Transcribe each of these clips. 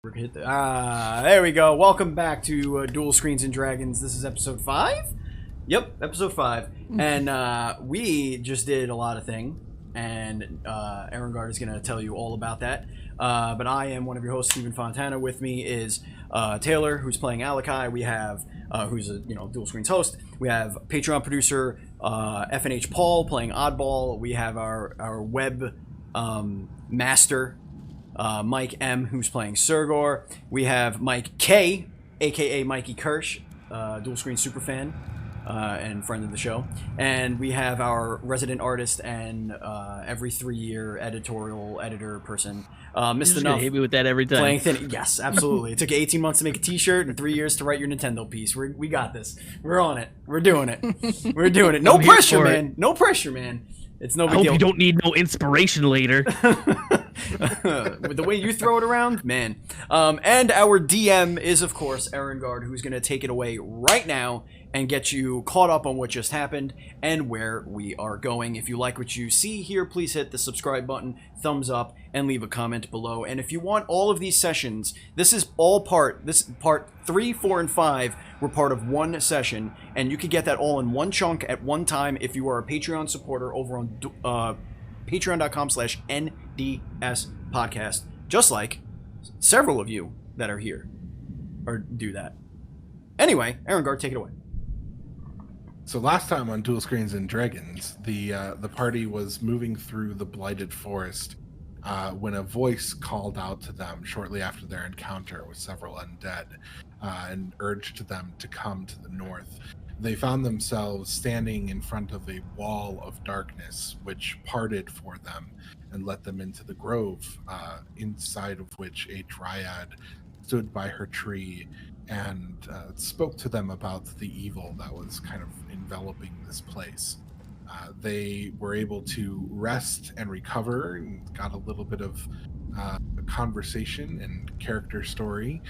We're gonna hit there we go. Welcome back to Duel Screens and Dragons. This is episode 5? Yep, episode 5. And we just did a lot of things, and Erengard is going to tell you all about that. But I am one of your hosts, Stephen Fontana. With me is Taylar, who's playing Alakai. We have, who's a Duel Screens host. We have Patreon producer FNHPaul playing Oddball. We have our web master, Mike M, who's playing Surgor. We have Mike K, aka Mikey Kirsch, Duel Screen superfan and friend of the show. And we have our resident artist and every 3-year editorial editor person, Mistahnuff. Hit me with that every time. Playing thin. Yes, absolutely. It took 18 months to make a T-shirt and 3 years to write your Nintendo piece. We got this. We're on it. We're doing it. We're doing it. No pressure, man. No pressure, man. It's no big deal. I hope you don't need no inspiration later. With the way you throw it around, man. And our DM is, of course, Erengard, who's going to take it away right now and get you caught up on what just happened and where we are going. If you like what you see here, please hit the subscribe button, thumbs up, and leave a comment below. And if you want all of these sessions, this part 3, 4, and 5 were part of one session, and you could get that all in one chunk at one time if you are a Patreon supporter over on patreon.com/NDS podcast, just like several of you that are here or do that. Anyway, Erengard, take it away. So last time on Duel Screens and Dragons, the party was moving through the blighted forest when a voice called out to them shortly after their encounter with several undead and urged them to come to the north. They found themselves standing in front of a wall of darkness which parted for them and let them into the grove, inside of which a dryad stood by her tree and spoke to them about the evil that was kind of enveloping this place. They were able to rest and recover and got a little bit of conversation and character story.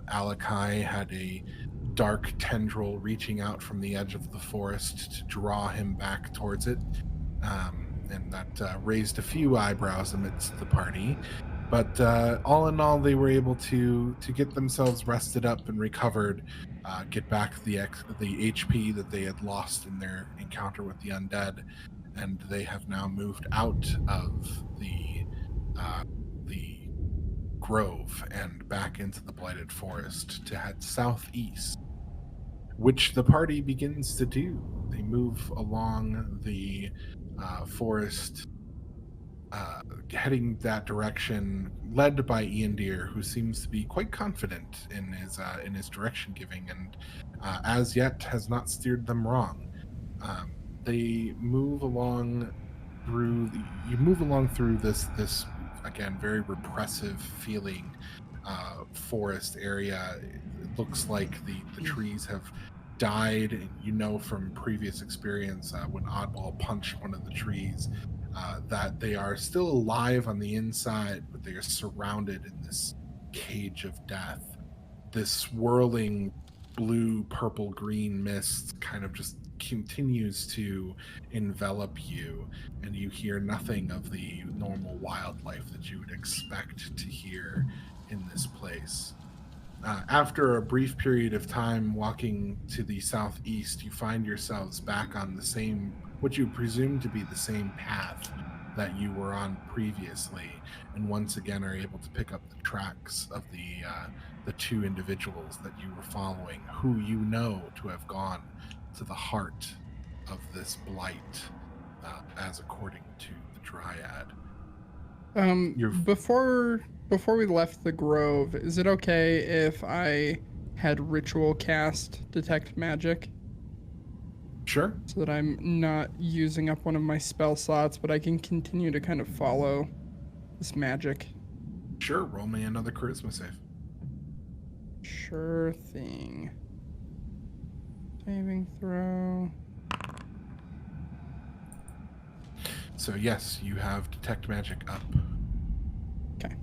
Alakai had a dark tendril reaching out from the edge of the forest to draw him back towards it, and that raised a few eyebrows amidst the party. But all in all, they were able to get themselves rested up and recovered, get back the HP that they had lost in their encounter with the undead, and they have now moved out of the grove and back into the blighted forest to head southeast, which the party begins to do. They move along the forest, heading that direction, led by Ian Deere, who seems to be quite confident in his direction giving, and as yet has not steered them wrong. They move along through. You move along through this again very repressive feeling forest area. It looks like the trees have died, and from previous experience when Oddball punched one of the trees, that they are still alive on the inside, but they are surrounded in this cage of death. This swirling blue, purple, green mist kind of just continues to envelop you, and you hear nothing of the normal wildlife that you would expect to hear in this place. After a brief period of time walking to the southeast, you find yourselves back on the same, what you presume to be the same path that you were on previously, and once again are able to pick up the tracks of the two individuals that you were following, who you know to have gone to the heart of this blight, as according to the Dryad. Before we left the grove, is it okay if I had ritual cast detect magic? Sure. So that I'm not using up one of my spell slots, but I can continue to kind of follow this magic. Sure, roll me another charisma save. Sure thing. Saving throw. So yes, you have detect magic up. Okay.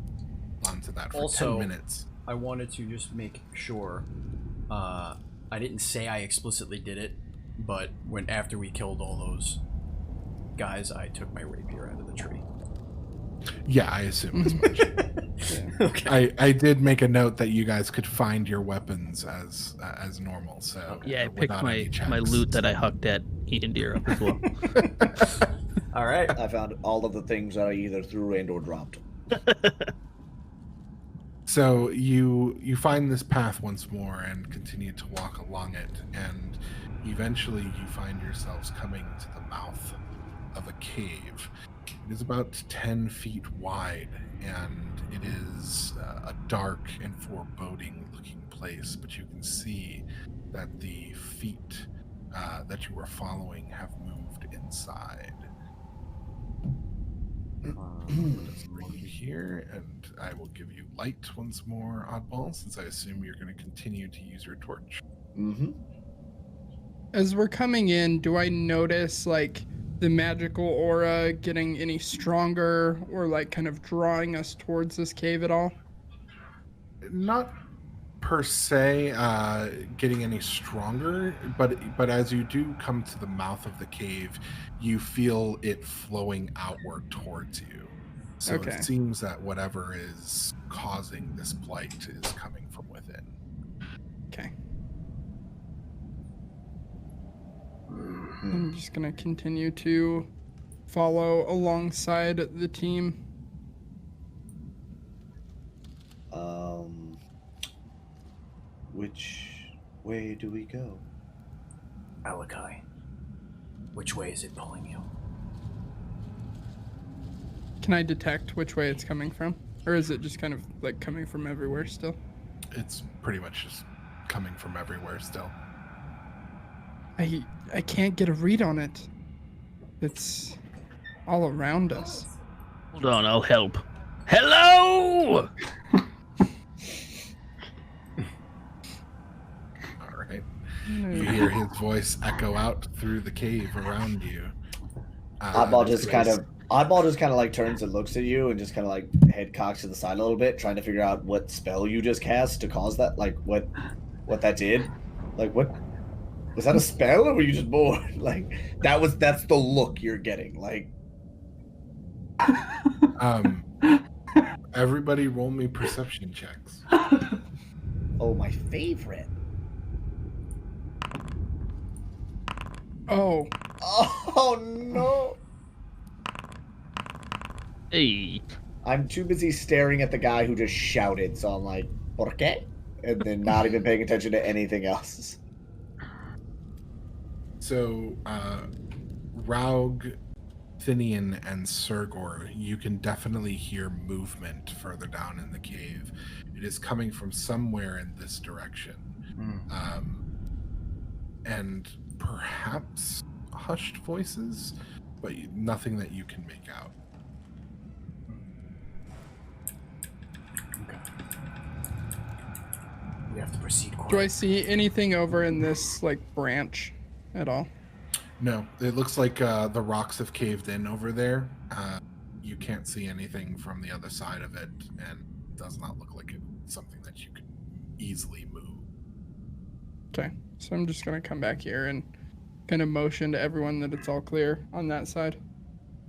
Onto that for Also, 10 minutes. I wanted to just make sure, I didn't say I explicitly did it, but after we killed all those guys, I took my rapier out of the tree. Yeah, I assume as much. Yeah. Okay. I did make a note that you guys could find your weapons as normal. So Yeah, I picked without any my checks. loot that I hucked at Ian Deer up as well. All right. I found all of the things that I either threw and or dropped. So you find this path once more and continue to walk along it, and eventually you find yourselves coming to the mouth of a cave. It is about 10 feet wide, and it is a dark and foreboding looking place, but you can see that the feet that you are following have moved inside. Let's bring you here, and I will give you light once more, Oddball, since I assume you're going to continue to use your torch. Mm-hmm. As we're coming in, do I notice like the magical aura getting any stronger or like kind of drawing us towards this cave at all? Not per se getting any stronger, but as you do come to the mouth of the cave, you feel it flowing outward towards you. So Okay. It seems that whatever is causing this blight is coming from within. Okay. I'm just gonna continue to follow alongside the team. Which way do we go? Alakai, which way is it pulling you? Can I detect which way it's coming from? Or is it just kind of like coming from everywhere still? It's pretty much just coming from everywhere still. I can't get a read on it. It's all around us. Hold on, I'll help. Hello! All right. You hear his voice echo out through the cave around you. Oddball just kind of like turns and looks at you and just kind of like head cocks to the side a little bit, trying to figure out what spell you just cast to cause that, like what that did. Like what was that, a spell, or were you just bored? Like that's the look you're getting. Like Everybody roll me perception checks. oh, my favorite. Oh, Oh no. Hey. I'm too busy staring at the guy who just shouted, so I'm like, ¿Por qué? And then not even paying attention to anything else. So, Raug, Thinian, and Sergor, you can definitely hear movement further down in the cave. It is coming from somewhere in this direction. And perhaps hushed voices, but nothing that you can make out. Okay. We have to proceed quickly. do I see anything over in this like branch at all? No, it looks like the rocks have caved in over there. You can't see anything from the other side of it, and it does not look like it's something that you could easily move. Okay, so I'm just gonna come back here and kind of motion to everyone that it's all clear on that side.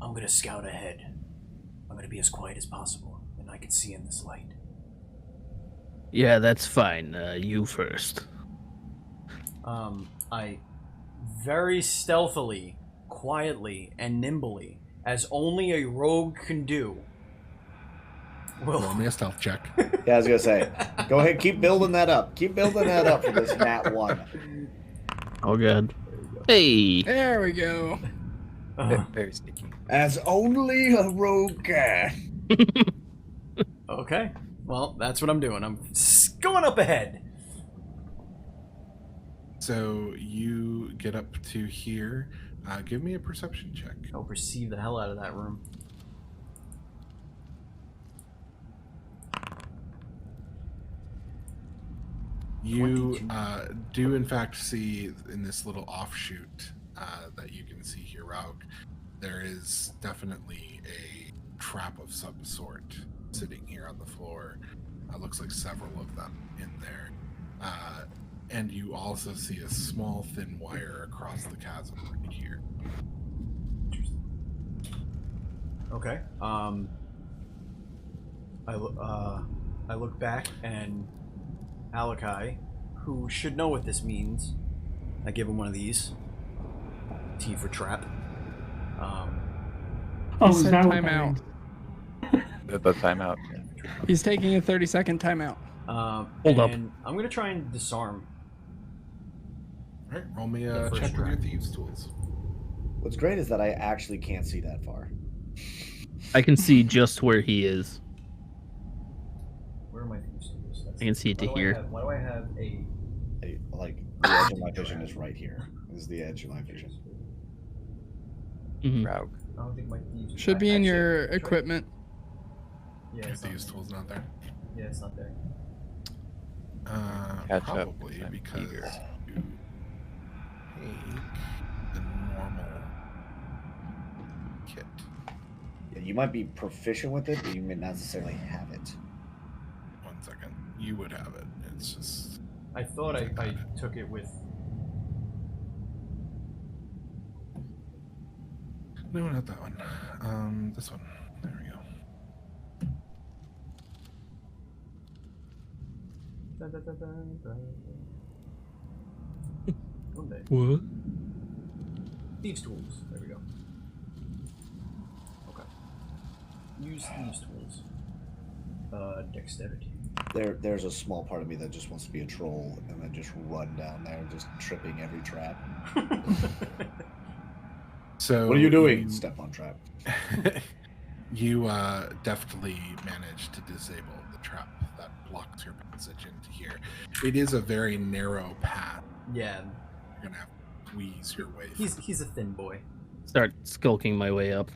I'm gonna scout ahead. I'm gonna be as quiet as possible, and I can see in this light. Yeah, that's fine. You first. I very stealthily, quietly, and nimbly, as only a rogue can do, Roll me a stealth check. Yeah, I was gonna say, go ahead, keep building that up. Keep building that up for this nat 1. Oh, God. Hey. There we go. Very sticky. As only a rogue can. Okay, well, that's what I'm doing. I'm going up ahead. So you get up to here. Give me a perception check. I'll perceive the hell out of that room. You do, in fact, see in this little offshoot that you can see here, Raug, there is definitely a trap of some sort sitting here on the floor. Looks like several of them in there. And you also see a small, thin wire across the chasm right here. Okay. I look back and Alakai, who should know what this means, I give him one of these. T for trap. He is said that what that timeout. means? The timeout. He's taking a 30-second timeout. Hold up. And I'm gonna try and disarm. All right, roll me The a first check with your round. thieves tools. What's great is that I actually can't see that far. I can see just where he is. Where are my thieves tools? I can see it to here. Why do I have a? Like the edge of my vision is right here. This is the edge of my vision. Mhm. Raug. I don't think my thieves. Should be in your equipment. Yeah, Your it's not thieves there. tools not there. Yeah, it's not there. Catch up. Probably I'm because eager. you take the normal kit. Yeah, you might be proficient with it, but you may not necessarily have it. 1 second. You would have it. It's just I thought I took it with. no, not that one. This one. There we go. One day. What? Thieves tools. There we go. Okay. Use thieves tools. Dexterity. There's a small part of me that just wants to be a troll and then just run down there, just tripping every trap. So What are you doing? Step on trap. You deftly managed to disable the trap that blocks your passage into here. It is a very narrow path. Yeah, You're gonna have to squeeze your way through. he's a thin boy. Start skulking my way up.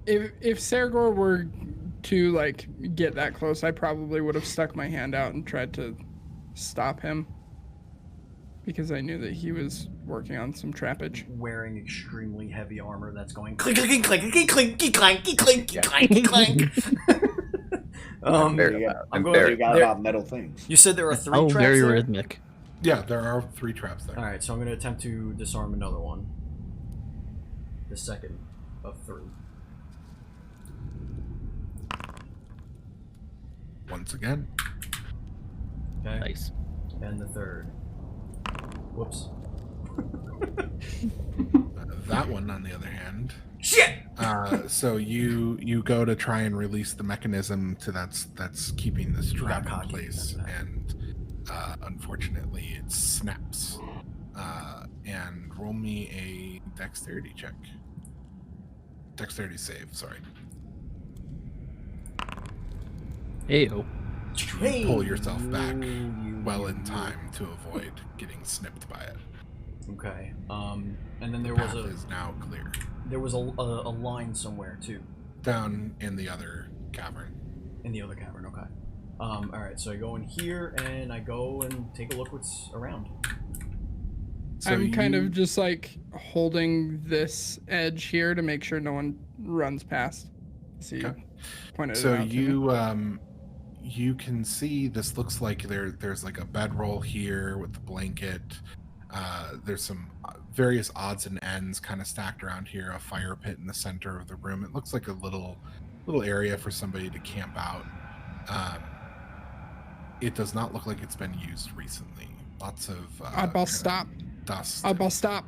If Sergor were to like get that close, I probably would have stuck my hand out and tried to stop him because I knew that he was working on some trappage. Wearing extremely heavy armor that's going clink clink clink clink clink clink clink clink clink. I'm There very you loud. go. I'm You very got there- about metal things. You said there are 3 Oh, traps very there? rhythmic. Yeah, there are 3 traps there. All right, so I'm going to attempt to disarm another one. The second of 3. Once again. Okay. Nice. And the third. Whoops. That one, on the other hand. Shit! So you go to try and release the mechanism to that's keeping this You got trap in cocky, place, that's bad. and unfortunately it snaps. And roll me a dexterity check. Dexterity save. Sorry. Ayo. Hey, Pull yourself back you- well in time to avoid getting snipped by it. Okay. And then there The was path is now clear. a line somewhere too Down in the other cavern. in the other cavern. Okay. All right. So I go in here and I go and take a look what's around. So I'm kind you- of just like holding this edge here to make sure no one runs past. See, Okay. pointed it So out to me. you can see this looks like there's like a bedroll here with the blanket. There's some various odds and ends kind of stacked around here. A fire pit in the center of the room. It looks like a little area for somebody to camp out. It does not look like it's been used recently. Lots of Oddball, kinda stop. dust. Oddball, stop.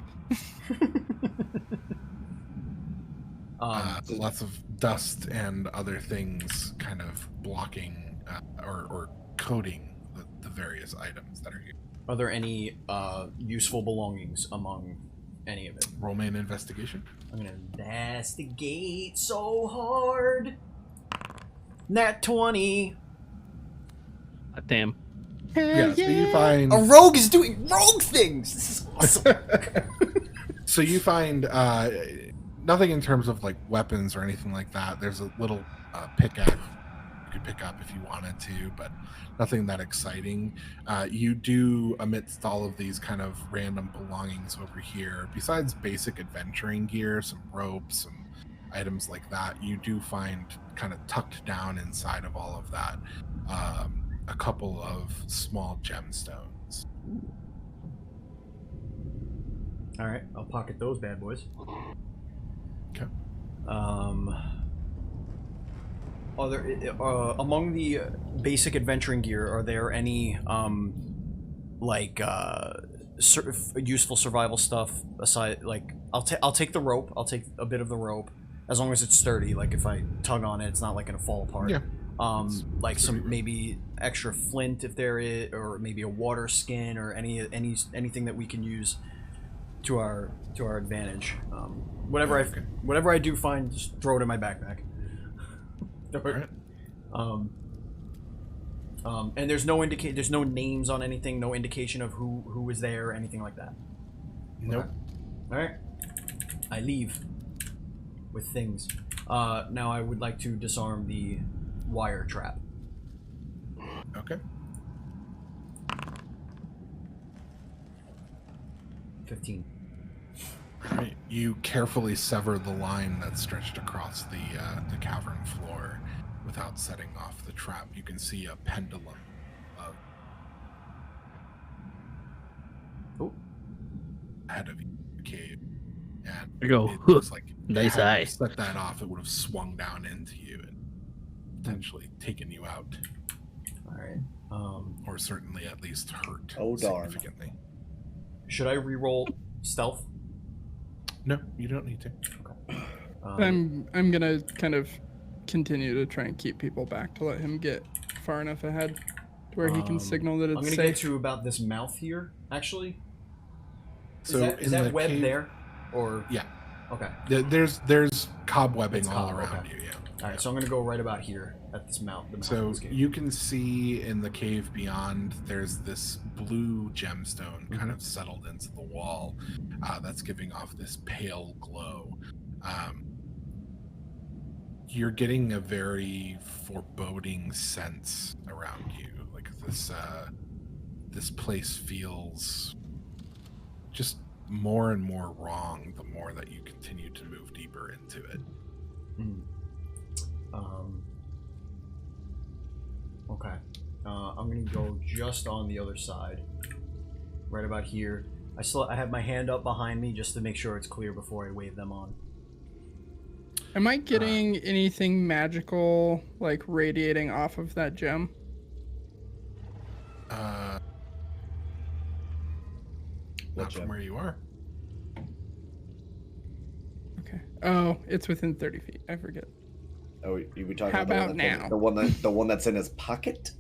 Lots of dust and other things kind of blocking or coating the various items that are here. Are there any useful belongings among any of it? Roll me an investigation. I'm gonna investigate so hard. Nat 20. Damn. Yeah, so you find A rogue is doing rogue things. This is awesome. so you find nothing in terms of like weapons or anything like that. There's a little pickaxe you could pick up if you wanted to, but nothing that exciting. You do, amidst all of these kind of random belongings over here, besides basic adventuring gear, some ropes, some items like that, you do find kind of tucked down inside of all of that a couple of small gemstones. All right, I'll pocket those bad boys. Okay. are there among the basic adventuring gear? Are there any useful survival stuff aside? Like, I'll take the rope. I'll take a bit of the rope, as long as it's sturdy. Like if I tug on it, it's not like gonna fall apart. Yeah. Like some maybe extra flint if there is, or maybe a water skin, or anything that we can use to our advantage. Whatever I do find, just throw it in my backpack. Alright. And there's no names on anything, no indication of who was there or anything like that. Nope. Okay. All right. I leave with things. Now I would like to disarm the wire trap. Okay. 15. Alright. You carefully sever the line that's stretched across the cavern floor without setting off the trap. You can see a pendulum of ahead of you, the cave, and I go, it looks like nice had eye. you set that off, it would have swung down into you and potentially taken you out, All right. or certainly at least hurt Oh, darn. significantly. Should I re-roll stealth? No, you don't need to. I'm gonna kind of continue to try and keep people back to let him get far enough ahead to where he can signal that I'm it's gonna safe. get to about this mouth here, actually. So Is in that the web cave- there? Or Yeah. Okay. There's cobwebbing It's all cob, around okay. you. Yeah. Alright, so I'm gonna go right about here at this mouth. The mouth of So this cave. you can see in the cave beyond, there's this blue gemstone kind of settled into the wall that's giving off this pale glow. You're getting a very foreboding sense around you. Like this place feels just more and more wrong the more that you continue to move deeper into it. Okay. I'm gonna go just on the other side, right about here. I have my hand up behind me just to make sure it's clear before I wave them on. Am I getting anything magical, like radiating off of that gem? Not from where you are. Okay. Oh, it's within 30 feet. I forget. Oh, you were talking How about about now? the one that's in his pocket?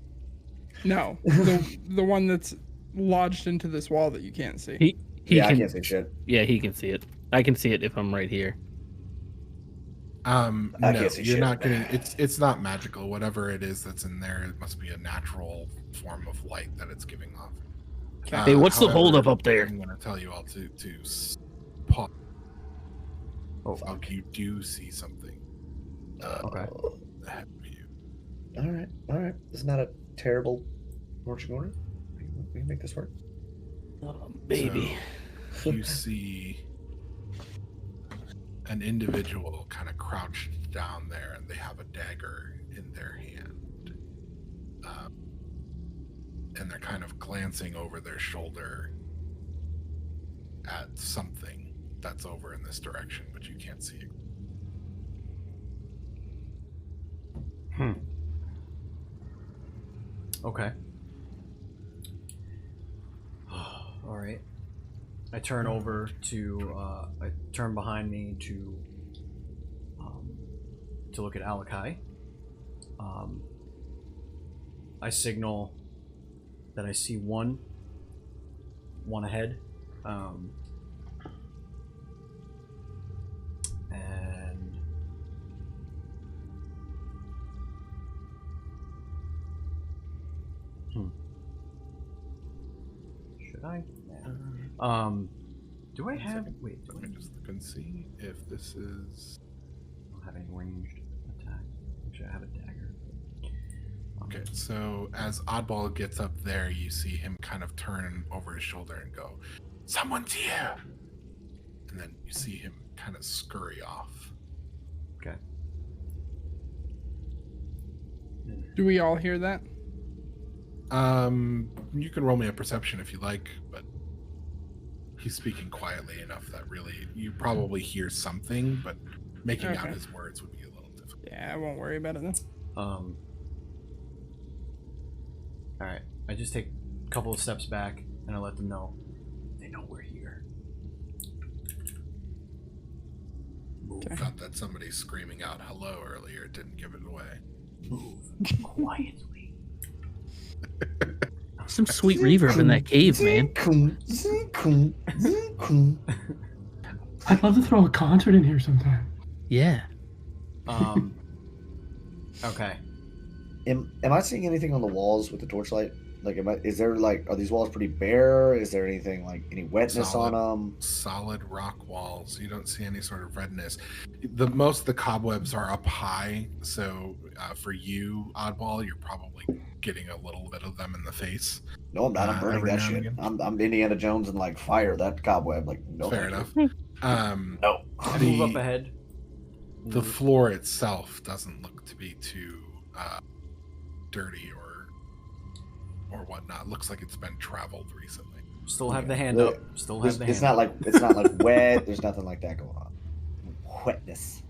No, the one that's lodged into this wall that you can't see. He Yeah, I can, can't see shit. Yeah, he can see it. I can see it if I'm right here. No, can't see you're shit. not getting. It's not magical. Whatever it is that's in there, it must be a natural form of light that it's giving off. Hey, what's the however, holdup up there? I'm going to tell you all to pause. Oh, You do see something okay. ahead of you. All right. It's not a terrible marching order. We can make this work. Oh, baby. So you see an individual kind of crouched down there, and they have a dagger in their hand. And they're kind of glancing over their shoulder at something that's over in this direction, but you can't see it. Okay. All right. I turn over to. I turn behind me to look at Alakai. I signal that I see one ahead, and should I? Do I have? Wait, Let me just look and see if this is. I don't have any ranged attacks. Actually, I have a dagger. Okay, so as Oddball gets up there, you see him kind of turn over his shoulder and go, "Someone's here!" And then you see him kind of scurry off. Okay. Do we all hear that? You can roll me a perception if you like, but he's speaking quietly enough that really you probably hear something, but making out Okay. his words would be a little difficult. Yeah, I won't worry about it then. All right. I just take a couple of steps back and I let them know. They know we're here. Okay. Thought that somebody screaming out hello earlier didn't give it away. Move quietly. Some sweet reverb in that cave, man. I'd love to throw a concert in here sometime. Yeah. Okay. Am I seeing anything on the walls with the torchlight? Like, is there like, are these walls pretty bare? Is there anything like any wetness on them? Solid rock walls. You don't see any sort of redness. Most of the cobwebs are up high, so for you, Oddball, you're probably getting a little bit of them in the face. No, I'm not. I'm burning every that now and shit. again. I'm Indiana Jones and like fire that cobweb. Like, no. Fair thank enough. you. No. I move up ahead. The floor itself doesn't look to be too dirty or whatnot. Looks like it's been traveled recently. Still have the hand up. Still have the hand It's not like wet. There's nothing like that going on. Wetness.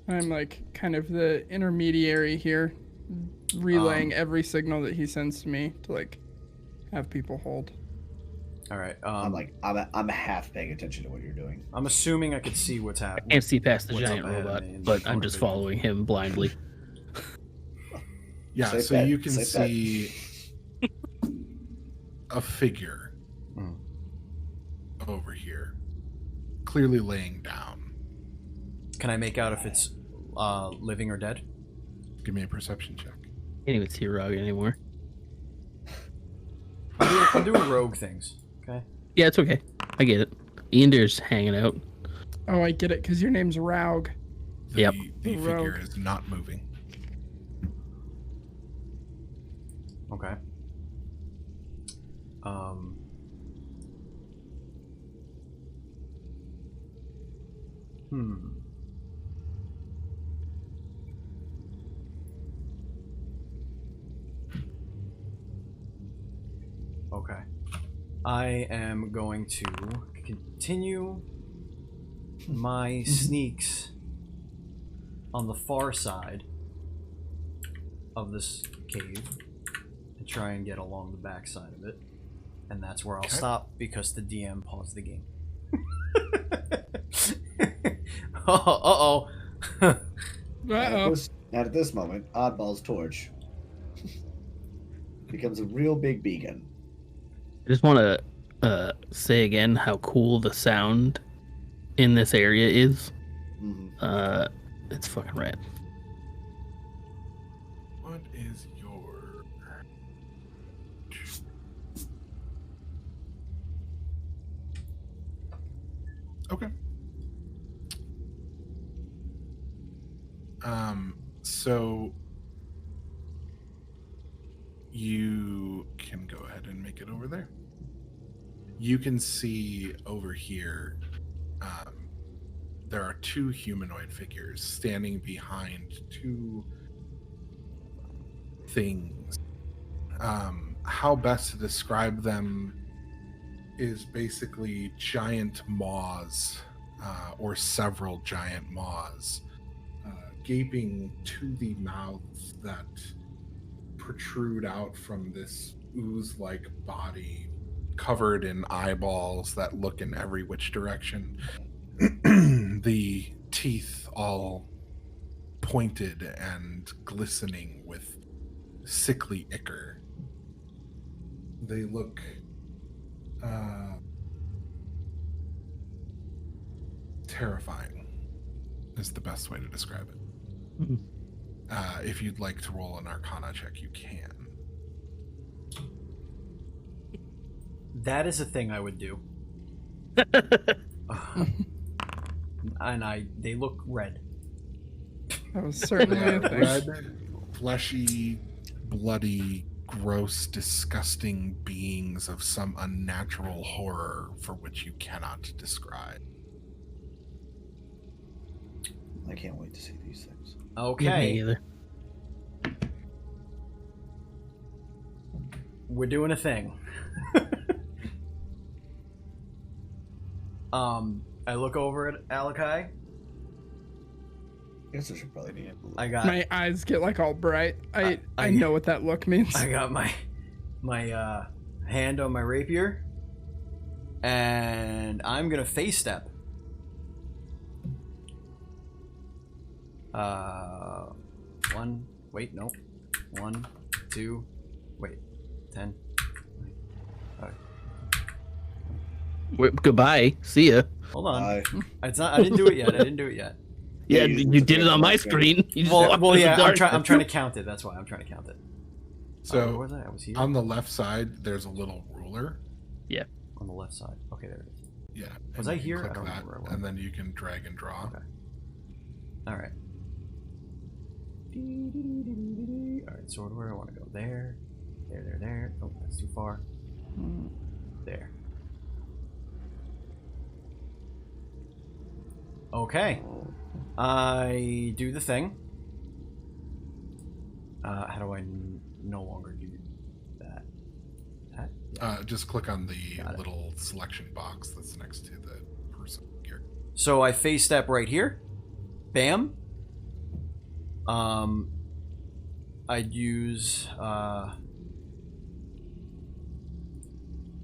I'm like kind of the intermediary here, relaying every signal that he sends to me to like have people hold. All right. I'm half paying attention to what you're doing. I'm assuming I could see what's happening. Can't see past the What's giant up ahead of robot, me in but the I'm just vision. following him blindly. Yeah, Safe so bet, you can safe bet. see a figure over here, clearly laying down. Can I make out if it's living or dead? Give me a perception check. Can't even see Raug anymore. I'm doing rogue things. Okay. Yeah, it's okay. I get it. Iandir's hanging out. Oh, I get it, because your name's Raug. Yep. The Rogue. figure is not moving. Okay. Okay. I am going to continue my sneaks on the far side of this cave and try and get along the back side of it. And that's where I'll Okay. stop because the DM paused the game. Uh-oh. Uh-oh. At this moment, Oddball's torch becomes a real big beacon. I just want to say again how cool the sound in this area is. Mhm. It's fucking rad. What is your... Okay. So you can go ahead and make it over there. You can see over here, there are two humanoid figures standing behind two things. How best to describe them is basically giant maws, or several giant maws, gaping to the mouths that protrude out from this ooze-like body, covered in eyeballs that look in every which direction. The teeth all pointed and glistening with sickly ichor. They look terrifying is the best way to describe it. Mhm. If you'd like to roll an Arcana check, you can. That is a thing I would do. And they look red. That was certainly They a are thing. red, fleshy, bloody, gross, disgusting beings of some unnatural horror for which you cannot describe. I can't wait to see these things. Yeah, Okay. me either. We're doing a thing. I look over at Alakai guess I should probably need. I got. My eyes get like all bright. I I- know what that look means. I got my hand on my rapier, and I'm gonna face step. One. Wait, no. 1, 2. Wait. 10. Goodbye. See ya. Hold on. It's not. I didn't do it yet. Yeah, you you did it on my just- screen. You just Well, walked well, in the yeah. I'm dark. trying to count it. That's why I'm trying to count it. So where was I? I was here. on the left side, there's a little ruler. On the left side. Okay, there it is. Yeah. Was and I you can here? click I don't that, remember where I was. and then you can drag and draw. Okay. All right. All right. So where do I want to go? There. There. Oh, that's too far. There. Okay. I do the thing. How do I no longer do that? Just click on the Got it. little selection box that's next to the person here. So I face step right here. Bam. I'd use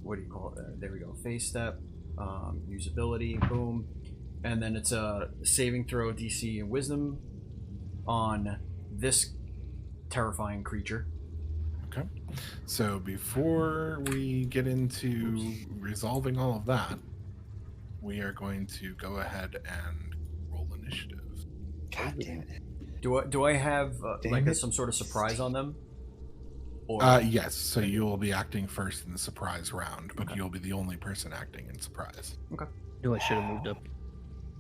what do you call it? There we go. Face step. Usability. Boom. And then it's a saving throw, DC, and Wisdom on this terrifying creature. Okay. So before we get into resolving all of that, we are going to go ahead and roll initiative. God damn it. Do I have Damn it. some sort of surprise on them? Or Yes. So you will be acting first in the surprise round, but you'll be the only person acting in surprise. Knew I should have moved up.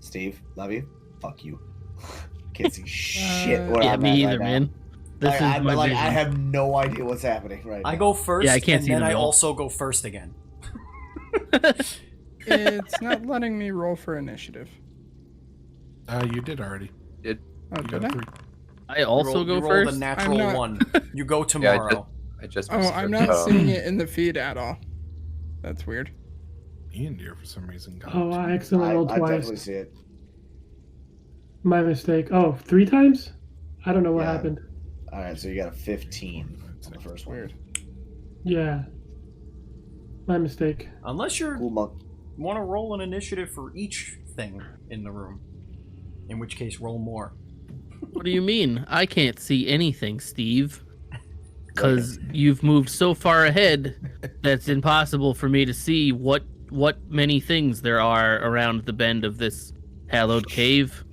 Steve, love you. Fuck you. Can't see shit. Where Yeah, I'm me at either, right man. This Now. is I my vision. I have no idea what's happening right now. I go first, Yeah, I can't and see then them I at all. also go first again. It's not letting me roll for initiative. You did already. Oh, You did got I? a 3. I also you go roll first. the natural I'm not- 1. You go tomorrow. I just Oh, missed I'm it, not so- seeing it in the feed at all. That's weird. Ian Deer, for some reason, got Oh, I accidentally rolled I definitely twice. see it. My mistake. Oh, 3 times? I don't know what Yeah. happened. All right, so you got a 15 on the first one. Weird. Yeah. My mistake. Unless you Cool monk. want to roll an initiative for each thing in the room. In which case, roll more. What do you mean? I can't see anything, Steve. Because you've moved so far ahead that's impossible for me to see what many things there are around the bend of this hallowed cave.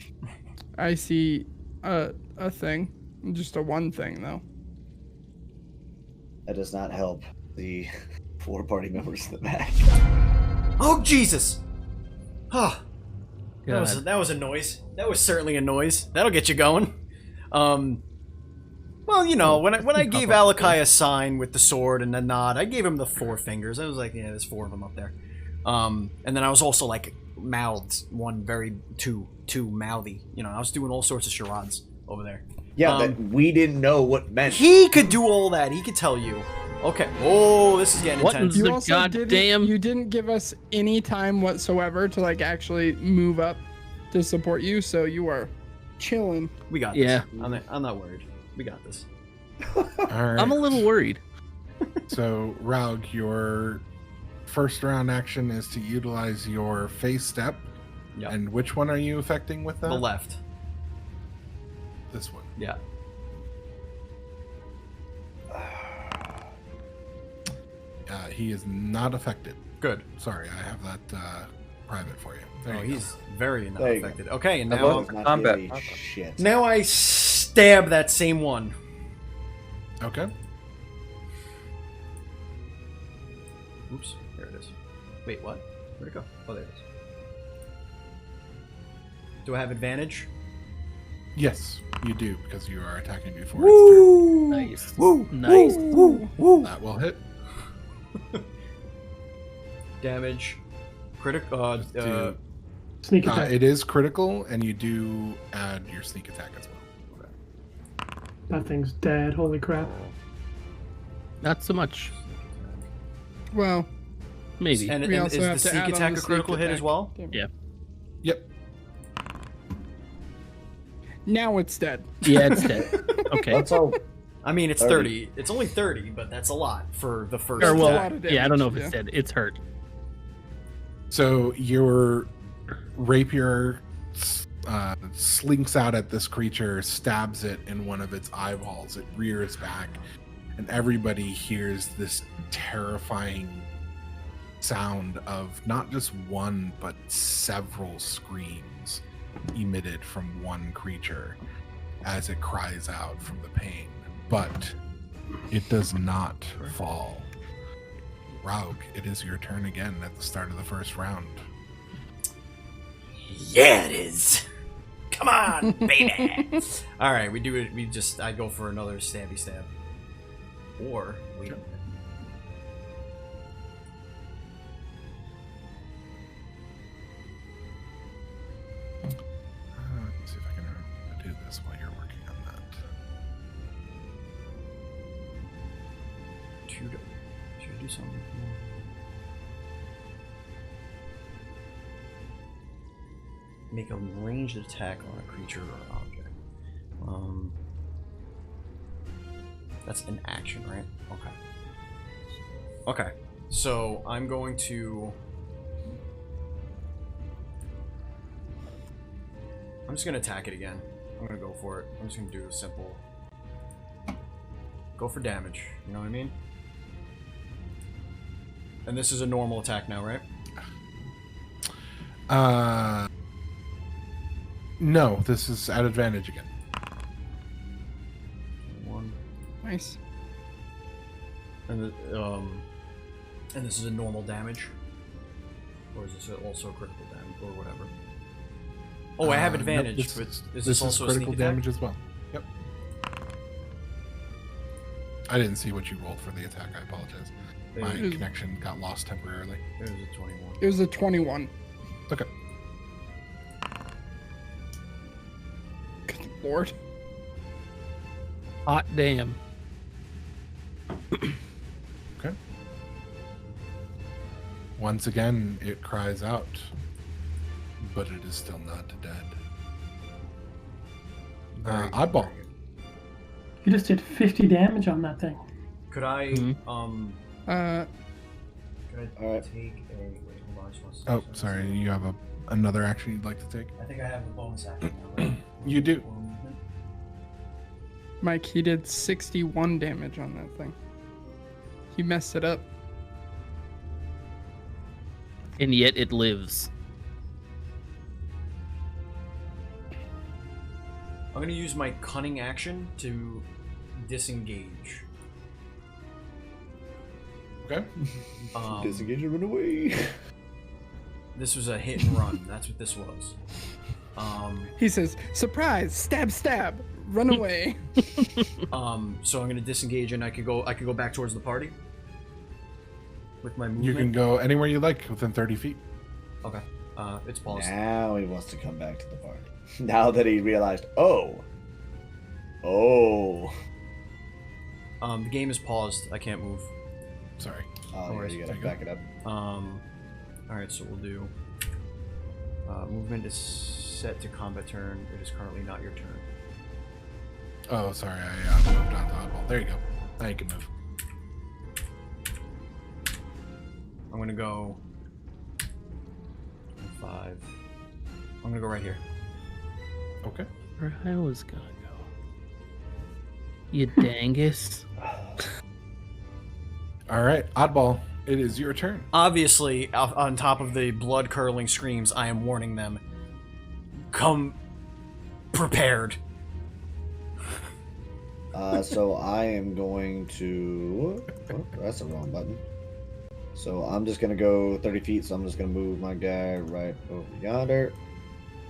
I see a thing. Just a one thing, though. That does not help the 4 party members in the back. Oh, Jesus! Huh. God. That was a noise. That was certainly a noise. That'll get you going. Well, you know, when I gave Alakai a sign with the sword and the nod, I gave him the 4 fingers. I was like, yeah, there's 4 of them up there. And then I was also like mouthed, two mouthy. You know, I was doing all sorts of charades over there. Yeah, that we didn't know what meant. He could do all that. He could tell you. Okay. Oh, this is getting What intense. in You the also goddamn- you didn't give us any time whatsoever to like actually move up to support you, so you are chilling. We got this. Yeah. I'm not worried. We got this. All right. I'm a little worried. So, Raug, your first round action is to utilize your face step. Yep. And which one are you affecting with that? The left. This one. Yeah. He is not affected. Good. Sorry, I have that private for you. There Oh, you he's very not There you go. affected. Okay, and How now about- Not Combat. give a shit. now I stab that same one. go. Okay. Oops, there it is. Wait, what? Where'd it go? Oh, there it is. Do I have advantage? Yes, you do, because you are attacking before Woo! Nice. Woo! Nice. Woo! Woo! That will hit. Damage. Critical. Do- Sneak attack. it is critical, and you do add your sneak attack as well. That thing's dead. Holy crap. Not so much. Well, Maybe. And, we and also is have the to sneak add on attack the a critical sneak hit as attack. well? Yeah. Yep. Now it's dead. Yeah, it's dead. Okay. Let's hope. I mean, it's 30. It's only 30, but that's a lot for the first Or, well, attack. yeah, I don't know if it's dead. It's hurt. So your rapier slinks out at this creature, stabs it in one of its eyeballs. It rears back, and everybody hears this terrifying sound of not just one, but several screams emitted from one creature as it cries out from the pain. But it does not fall. Raug, it is your turn again at the start of the first round. Yeah, it is. Come on, baby. All right, we do it. I go for another stabby stab. Or wait a minute. Let's see if I can do this while you're working on that. Should I do something? Make a ranged attack on a creature or object. That's an action, right? Okay. Okay. So I'm going to. I'm just gonna attack it again. I'm gonna go for it. I'm just gonna do a simple. Go for damage. You know what I mean? And this is a normal attack now, right? No, this is at advantage again. One. Nice. And this is a normal damage? Or is this also critical damage, or whatever? Oh, I have advantage, nope, but is this this also critical a sneak damage as well. Yep. I didn't see what you rolled for the attack. I apologize. My It connection got lost temporarily. was a 21. It was a 21. Okay. Good lord. Hot damn. Okay. Once again, it cries out, but it is still not dead. Oddball. You just did 50 damage on that thing. Could I, Mhm. could I Alright. take a, wait, hold on, I just want to Oh, sorry. You have another action you'd like to take? I think I have a bonus action now, right? You do. Or movement. Mike, he did 61 damage on that thing. He messed it up. And yet it lives. I'm gonna use my cunning action to disengage. Okay. Disengage and run away. This was a hit and run. That's what this was. He says, surprise, stab, stab, run away. So I'm gonna disengage, and I could go back towards the party with my movement. You can go anywhere you like within 30 feet. Okay. It's paused. Now he wants to come back to the party. Now that he realized, oh. The game is paused. I can't move. Sorry. Oh, Alright, you gotta there you back it up. Alright, so we'll do. Movement is set to combat turn. It is currently not your turn. Oh, sorry. I moved on to oddball. There you go. Now you can move. I'm gonna go. 5. I'm gonna go right here. Okay. Where I was gonna go. You dangus. All right, oddball. It is your turn. Obviously, on top of the blood-curdling screams, I am warning them. Come prepared. So I am going to. Oh, that's the wrong button. So I'm just gonna go 30 feet. So I'm just gonna move my guy right over yonder.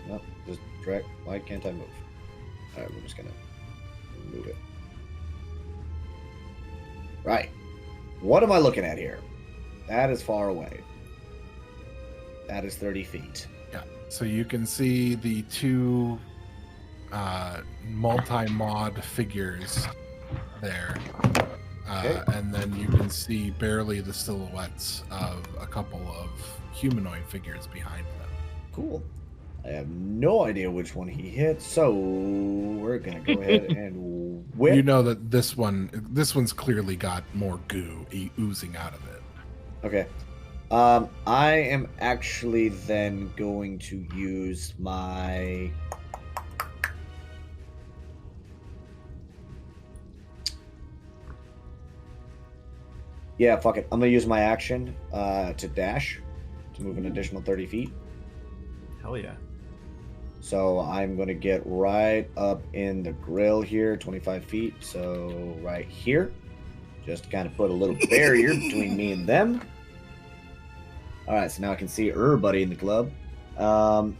Nope, just drag. Why can't I move? All right, we're just gonna move it. Right. What am I looking at here? That is far away. That is 30 feet. Yeah. So you can see the two multi-mod figures there. Okay. And then you can see barely the silhouettes of a couple of humanoid figures behind them. Cool. I have no idea which one he hit, so we're gonna go ahead and whip. You know that this one's clearly got more goo oozing out of it. Okay. I am actually then going to use my... Yeah, fuck it. I'm gonna use my action to dash, to move an additional 30 feet. Hell yeah. So I'm gonna get right up in the grill here, 25 feet. So right here, just to kind of put a little barrier between me and them. All right, so now I can see everybody in the club. I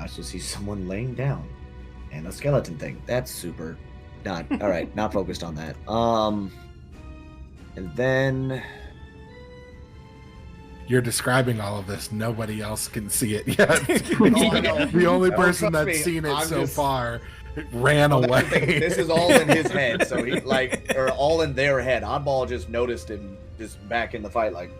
also see someone laying down, and a skeleton thing. That's super. Not all right. Not focused on that. And then You're describing all of this. Nobody else can see it yet. I know. The only No, person trust that's me, seen it I'm so just- far ran Well, away. that's the thing, this is all in his head, so he or all in their head. Oddball just noticed and just back in the fight, like,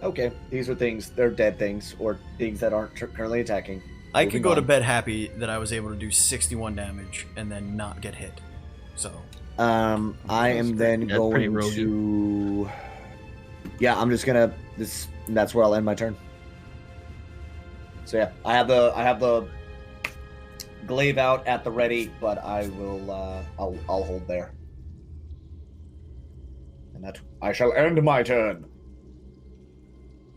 okay, these are things, they're dead things or things that aren't currently attacking. I Moving could go to on. bed happy that I was able to do 61 damage and then not get hit. So I am then That's pretty going roguey. to. Yeah, I'm just gonna. That's where I'll end my turn. So yeah, I have the glaive out at the ready, but I will. I'll hold there, and that I shall end my turn.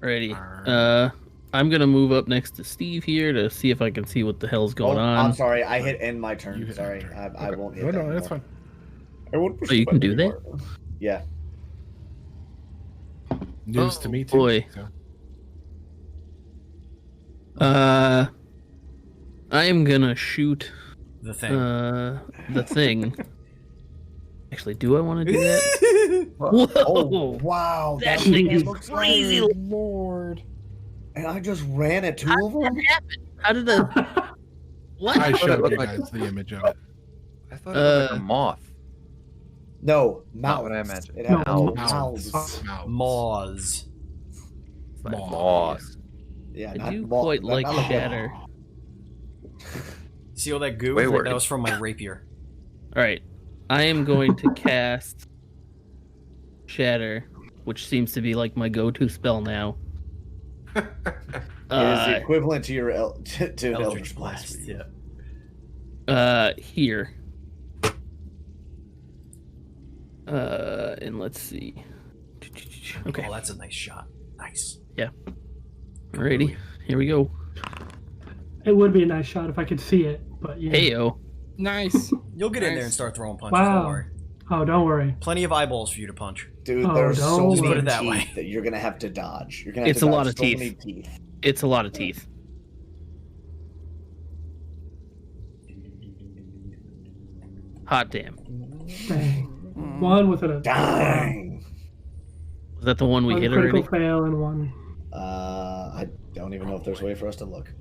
Alrighty. Alright. I'm gonna move up next to Steve here to see if I can see what the hell's going on. I'm sorry, I hit end my turn. You hit Sorry, enter. I Okay. won't hit. No, that no, that's anymore. fine. I won't push Oh, you the can button do that? anymore. Yeah. News Oh, to me too. boy. So. I am gonna shoot the thing. the thing. Actually, do I want to do that? Whoa! Oh wow, That thing is looks crazy. like- Lord. And I just ran at two How of did them. that happen? How did the what? I showed looked you like- guys the image of it. I thought it was like a Uh, moth. No, Not mouths. what I imagined. It had No, mouths. Mouths. Moths. Moth. Yeah, I not do mouth- quite not- like not like Shatter. See all that goo? Wayward. That was from my rapier. All right, I am going to cast Shatter, which seems to be like my go-to spell now. It is the equivalent to your to Eldritch Blast. Yeah. Here. And let's see. Okay, Oh, that's a nice shot. Nice. alrighty, here we go. It would be a nice shot if I could see it, but yeah. Heyo. Nice. You'll get in there Nice. and start throwing punches. Wow. Don't worry. Oh, don't worry. Plenty of eyeballs for you to punch. Dude, Oh, there's don't so worry. many Put it that teeth way. that you're gonna have to dodge. You're gonna have It's to a dodge lot of so teeth. many teeth. It's a lot of teeth. Hot damn. Dang. One with a Dang. Was that the one we one hit critical already? fail and one. I don't even know if there's a way for us to look.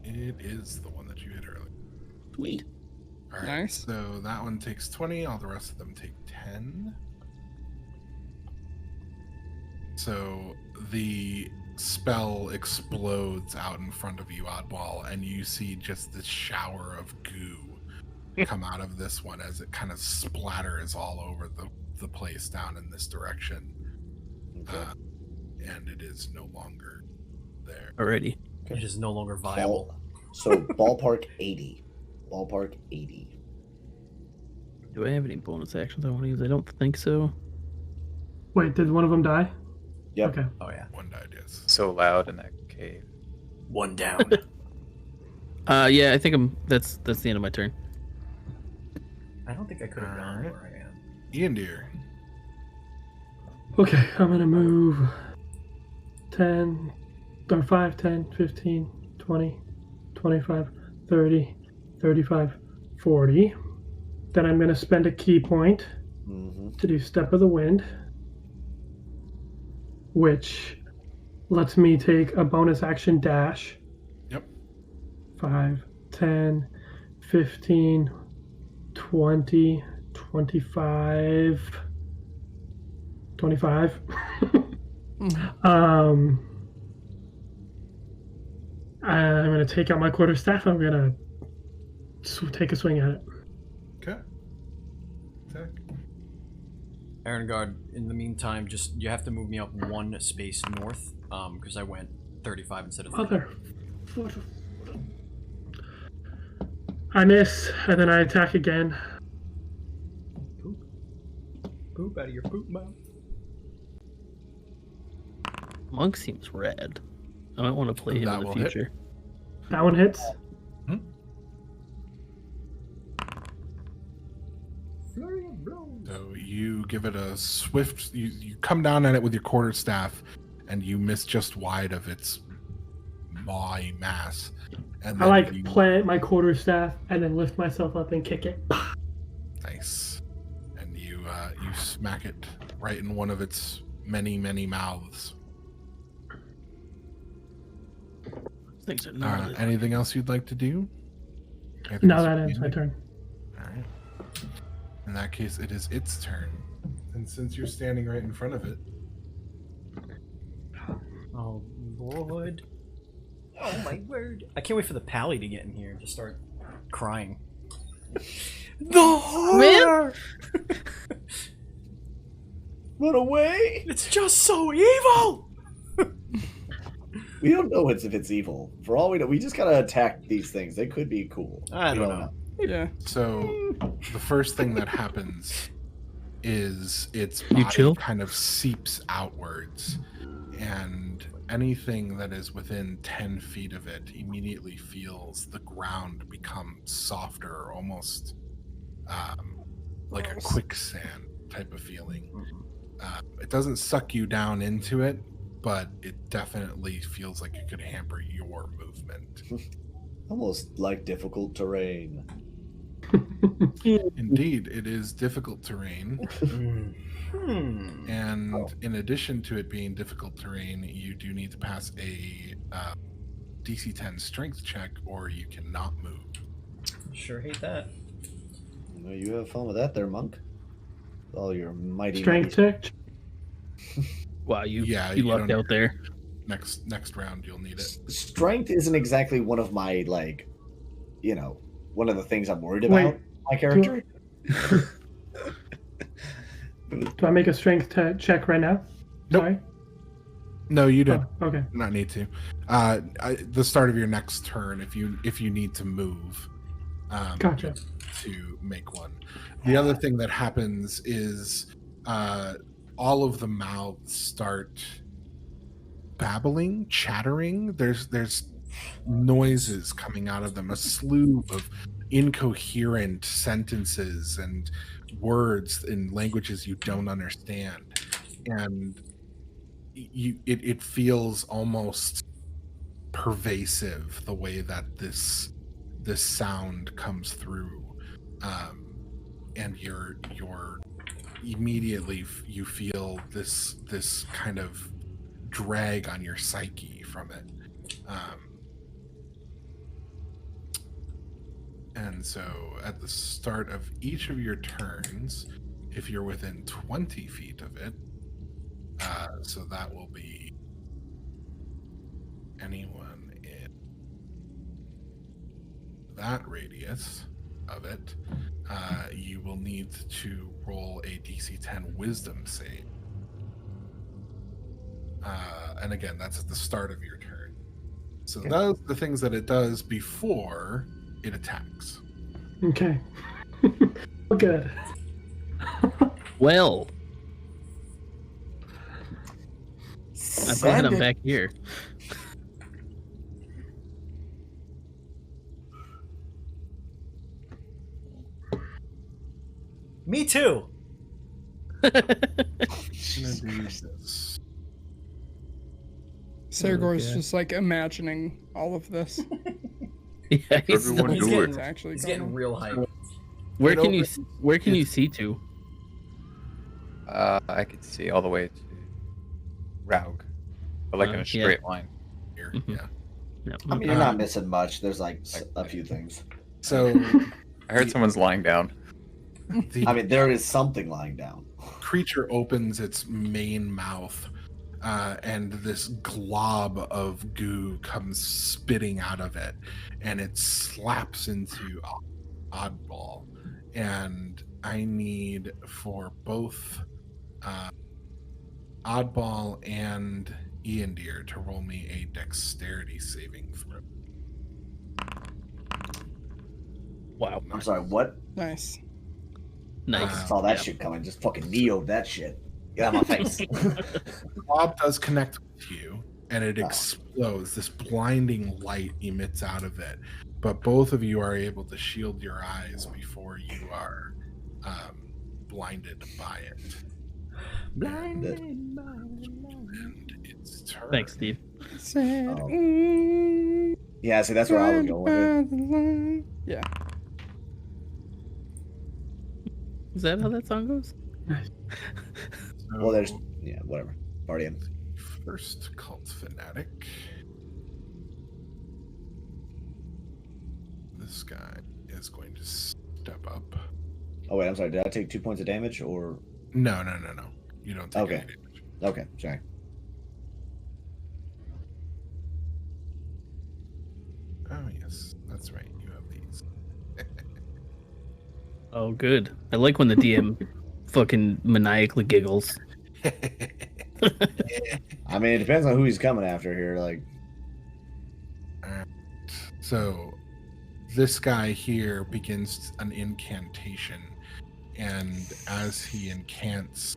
It is the one that you hit earlier. Sweet. All right. Nice. So that one takes 20. All the rest of them take 10. So the spell explodes out in front of you, Oddball, and you see just this shower of goo come out of this one as it kind of splatters all over the place down in this direction. And it is no longer there. Alrighty. It is no longer viable. So ballpark 80. Ballpark 80. Do I have any bonus actions I want to use? I don't think so. Wait, did one of them die? Yep. Okay. Oh yeah. One died, yes. So loud in that cave. One down. Yeah, I think that's the end of my turn. I don't think I could have gone Alright. where I am. Ian Deer. Okay, I'm gonna move 10, or 5, 10, 15, 20, 25, 30, 35, 40. Then I'm gonna spend a key point Mm-hmm. to do Step of the Wind, which lets me take a bonus action dash. Yep. 5, 10, 15, 20, 25. 25. I'm gonna take out my quarterstaff. I'm gonna take a swing at it. Okay. Attack. Erengard, in the meantime, just you have to move me up one space north, because I went 35 instead of 30. Mother. I miss, and then I attack again. Poop out of your poop mouth. Monk seems rad. I might want to play him That in the will hit. future. That one hits. So you give it a swift. You come down at it with your quarterstaff, and you miss just wide of its mawy mass. And I then you, plant my quarterstaff and then lift myself up and kick it. nice, and you smack it right in one of its many mouths. Things are gnarly. Anything else you'd like to do? Anything No, else that you ends my need? turn. All right. In that case, it is its turn, and since you're standing right in front of it, Oh, Lord. Oh, my word. I can't wait for the pally to get in here and just start crying. The horror! Run away! It's just so evil! We don't know if it's evil. For all we know, we just gotta attack these things. They could be cool. I We don't know. Yeah. so the first thing that happens is its You body chill? kind of seeps outwards, and anything that is within 10 feet of it immediately feels the ground become softer, almost like a quicksand type of feeling. It doesn't suck you down into it, but it definitely feels like it could hamper your movement. Almost like difficult terrain. Indeed, it is difficult terrain. Hmm. And in addition to it being difficult terrain, you do need to pass a DC 10 strength check, or you cannot move. Sure hate that. Well, you have fun with that there, monk. All your mighty Strength check. Wow, you Yeah, you you lucked don't- out there. Next round, you'll need it. Strength isn't exactly one of my one of the things I'm worried Wait. about. My character. Do I make a strength check right now? Nope. Sorry. No, you don't. Oh, okay. Not need to. The start of your next turn, if you need to move. Gotcha. To make one. The other thing that happens is all of the mouths start babbling, chattering. There's noises coming out of them, a slew of incoherent sentences and words in languages you don't understand, and it feels almost pervasive the way that this sound comes through, and you're immediately you feel this kind of drag on your psyche from it, and so at the start of each of your turns, if you're within 20 feet of it, so that will be anyone in that radius of it, you will need to roll a DC 10 wisdom save. And again, that's at the start of your turn. So those are the things that it does before it attacks. Okay. Good. Well, I'm glad I'm back here. Me too. Sergor's Okay. just like imagining all of this. Yeah, he's Everyone still- He's do getting, It's actually he's going getting on. real hype. where You can know, you see to? I could see all the way to Raug, but like in a Yeah. straight line. Here, Mhm. yeah. No. I mean, you're not missing much. There's a few things. So I heard someone's lying down. the I mean, there is something lying down. creature opens its main mouth, and this glob of goo comes spitting out of it, and it slaps into Oddball. And I need for both Oddball and Iandir to roll me a dexterity saving throw. Wow. I'm sorry, what? Nice. Nice. Saw that Yeah. shit coming. Just fucking Neo that shit. Get out of my face. The glob does connect with you, and it explodes. This blinding light emits out of it, but both of you are able to shield your eyes before you are blinded by it. Blinded And it's turn. Thanks, Steve. Said, Yeah, see, that's where I was going with it. Yeah. Is that how that song goes? So, Well, there's whatever. Party in. first cult fanatic. This guy is going to step up. Oh wait, I'm sorry. Did I take 2 points of damage or? No. You don't take Okay. any damage. Okay, sorry. Oh yes, that's right. You have these. Oh, good. I like when the DM fucking maniacally giggles. I mean, it depends on who he's coming after here. Like, So this guy here begins an incantation, and as he incants,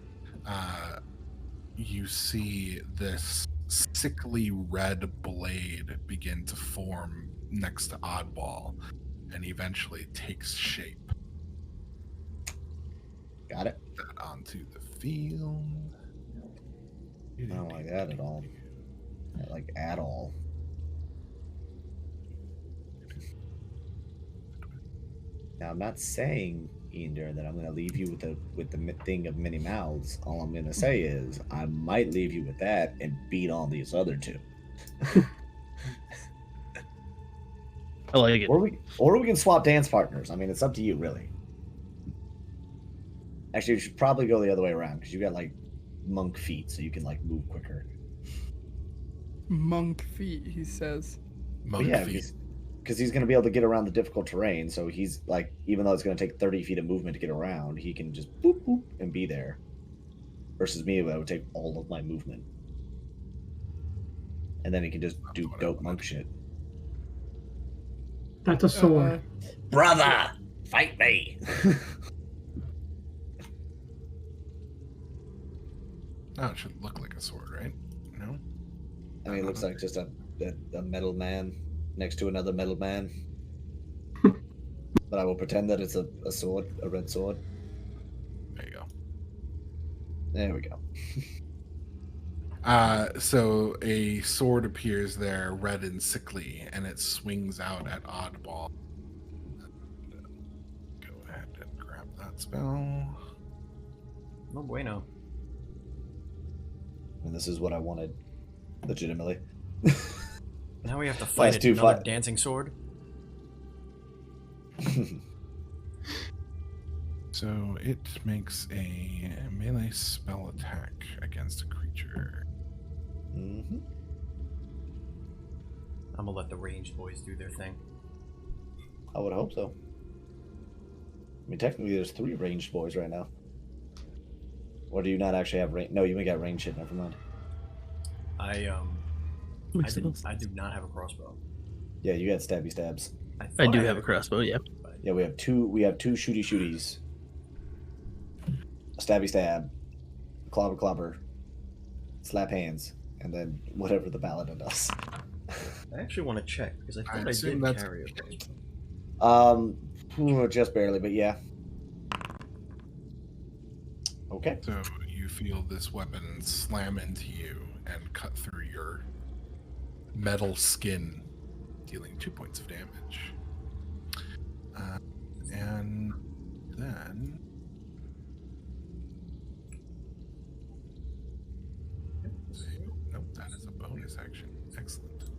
you see this sickly red blade begin to form next to Oddball, and eventually takes shape. got it. That onto the field. I don't like that at all. Not like at all. Now, I'm not saying, Inder, that I'm going to leave you with the thing of many mouths. All I'm going to say is I might leave you with that and beat on these other two. I like it. Or we can swap dance partners. I mean, it's up to you, really. Actually, you should probably go the other way around because you got like monk feet, so you can like move quicker. Monk feet, he says. Monk Yeah, feet. because he's going to be able to get around the difficult terrain. So he's like, even though it's going to take 30 feet of movement to get around, he can just boop boop and be there. Versus me, that would take all of my movement, and then he can just do dope monk shit. That's a sword. Brother, fight me! Oh, it should look like a sword, right? No? I mean, it looks like just a metal man next to another metal man. But I will pretend that it's a sword, a red sword. There you go. There we go. So a sword appears there, red and sickly, and it swings out at Oddball. Go ahead and grab that spell. No bueno. And this is what I wanted, legitimately. Now we have to fight Last two another fight. dancing sword. So it makes a melee spell attack against a creature. Mm-hmm. I'm gonna let the ranged boys do their thing. I would hope so. I mean, technically, there's 3 ranged boys right now. Or do you not actually have range? No, you ain't got range shit. Never mind. I do not have a crossbow. Yeah, you got stabby stabs. I thought do had have a crossbow, yeah. Yeah, we have two. We have 2 shooty shooties. A stabby stab, a clobber clobber, slap hands, and then whatever the paladin does. I actually want to check because I thought I assume did that's- carry a crossbow. Just barely, but yeah. Okay. So you feel this weapon slam into you and cut through your metal skin, dealing 2 points of damage. And then... Nope, that is a bonus action. Excellent.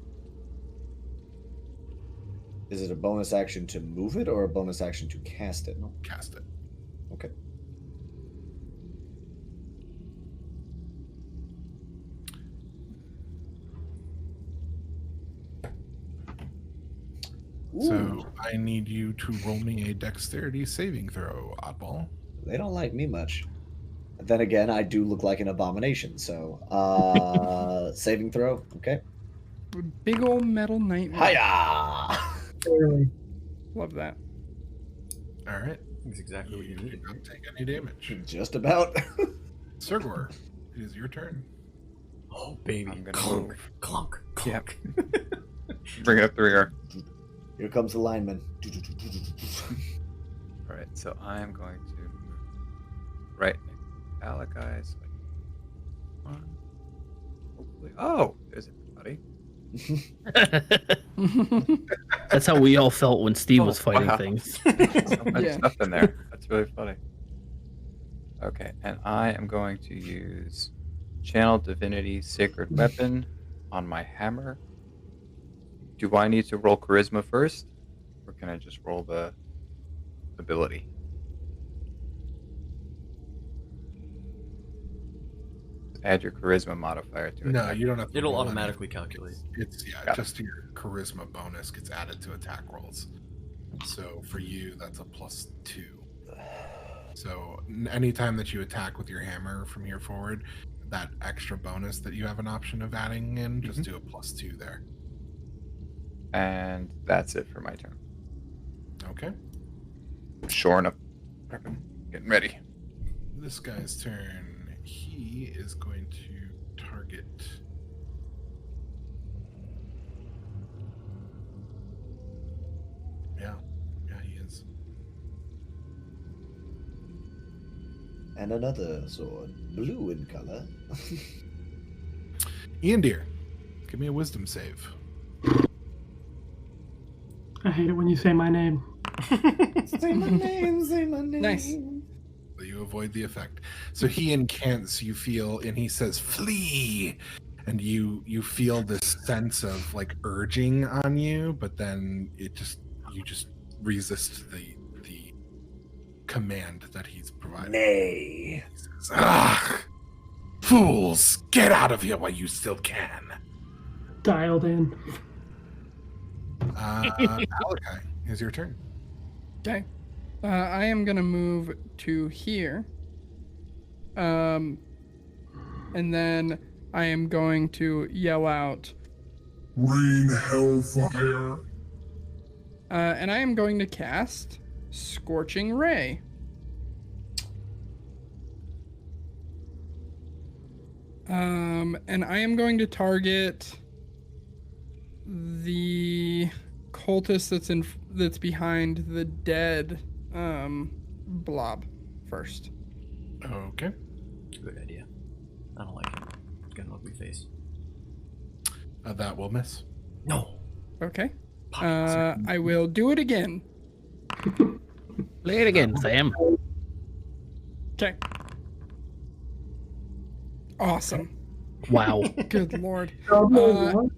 Is it a bonus action to move it or a bonus action to cast it? Cast it. Okay. So I need you to roll me a dexterity saving throw, Oddball. They don't like me much. Then again, I do look like an abomination. So, saving throw. Okay. Big old metal nightmare. Hiya! Clearly. Love that. All right. That's exactly what you You needed. don't take any damage. Just about. Sergor, it is your turn. Oh, baby. I'm gonna Clunk, move. clunk, clunk. Bring up 3R. Here comes the lineman. All right, so I'm going to move right next to Alakai. So one. Hopefully. Oh, there's everybody. That's how we all felt when Steve was fighting wow. things. So much Yeah. stuff in there. That's really funny. Okay, and I am going to use Channel Divinity Sacred Weapon on my hammer. Do I need to roll Charisma first? Or can I just roll the ability? Add your Charisma modifier to it. No, you don't have to. It'll roll automatically anything. calculate. It's Got it. just your charisma bonus gets added to attack rolls. So for you, that's a +2. So anytime that you attack with your hammer from here forward, that extra bonus that you have an option of adding in, just do a +2 there. And that's it for my turn. Okay. Shoring up. Getting ready. This guy's turn. He is going to target. Yeah, he is. And another sword, blue in color. Ian Deer, give me a wisdom save. I hate it when you say my name. Say my name, say my name. Nice. So you avoid the effect. So he incants, you feel, and he says, "Flee!" And you feel this sense of like urging on you, but then you just resist the command that he's providing. Nay. He says, "Ah, fools, get out of here while you still can." Dialed in. Alakai, it's your turn. Okay. I am gonna move to here. And then I am going to yell out, Rain hellfire. and I am going to cast Scorching Ray. And I am going to target the cultist that's behind the dead blob first. Okay. Good idea. I don't like him. He's got an ugly face. That will miss. No. Okay. I will do it again. Play it again, Sam. Okay. Awesome. Wow. Good lord. Oh,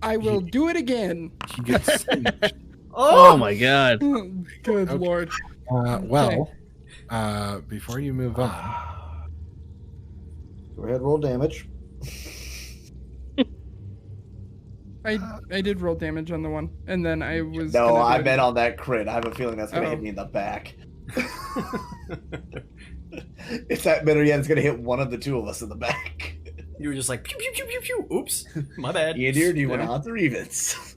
I will do it again. He gets singed. Oh my god. Good Okay. lord. Well, before you move on, Go ahead, roll damage. I did roll damage on the one, and then I was. No, gonna do I it- meant on that crit. I have a feeling that's gonna hit Oh. me in the back. If that better yet, it's gonna hit one of the two of us in the back. You were just like pew pew pew pew pew. Oops, my bad. Ian Deer, do you want Yeah. odds or evens?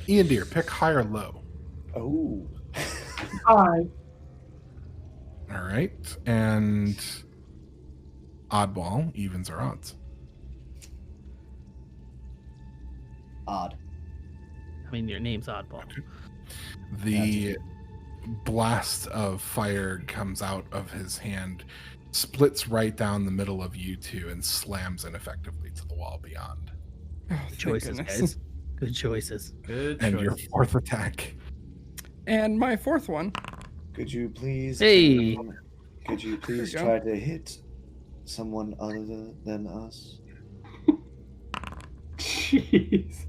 Ian Deer, pick high or low. Oh. hi. All right, and oddball, evens or odds. Odd. I mean, your name's Oddball. The blast of fire comes out of his hand, splits right down the middle of you two, and slams ineffectively to the wall beyond. Oh, thank Choices, goodness. guys. Good choices. Good And choice. your fourth attack. And my fourth one. Could you please? Hey. Could you please There you try to hit someone other than us? Jeez.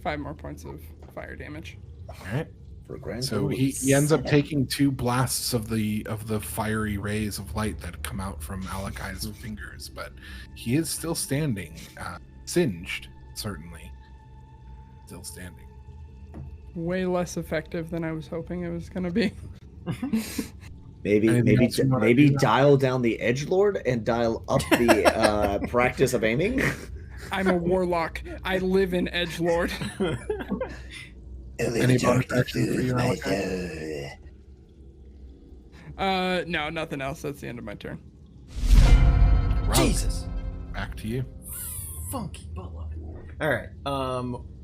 5 more points of fire damage. All right. For a grand So total of he ends up 7. taking 2 blasts of the fiery rays of light that come out from Alakai's fingers, but he is still standing, singed, certainly. Still standing. Way less effective than I was hoping it was going to be. Anything else you wanna Maybe do now? dial down the edgelord and dial up the practice of aiming. I'm a warlock. I live in Edgelord. Any bonus action for you, Alakai? No, nothing else. That's the end of my turn. Raug, Jesus. back to you. Funky butt loving. All right.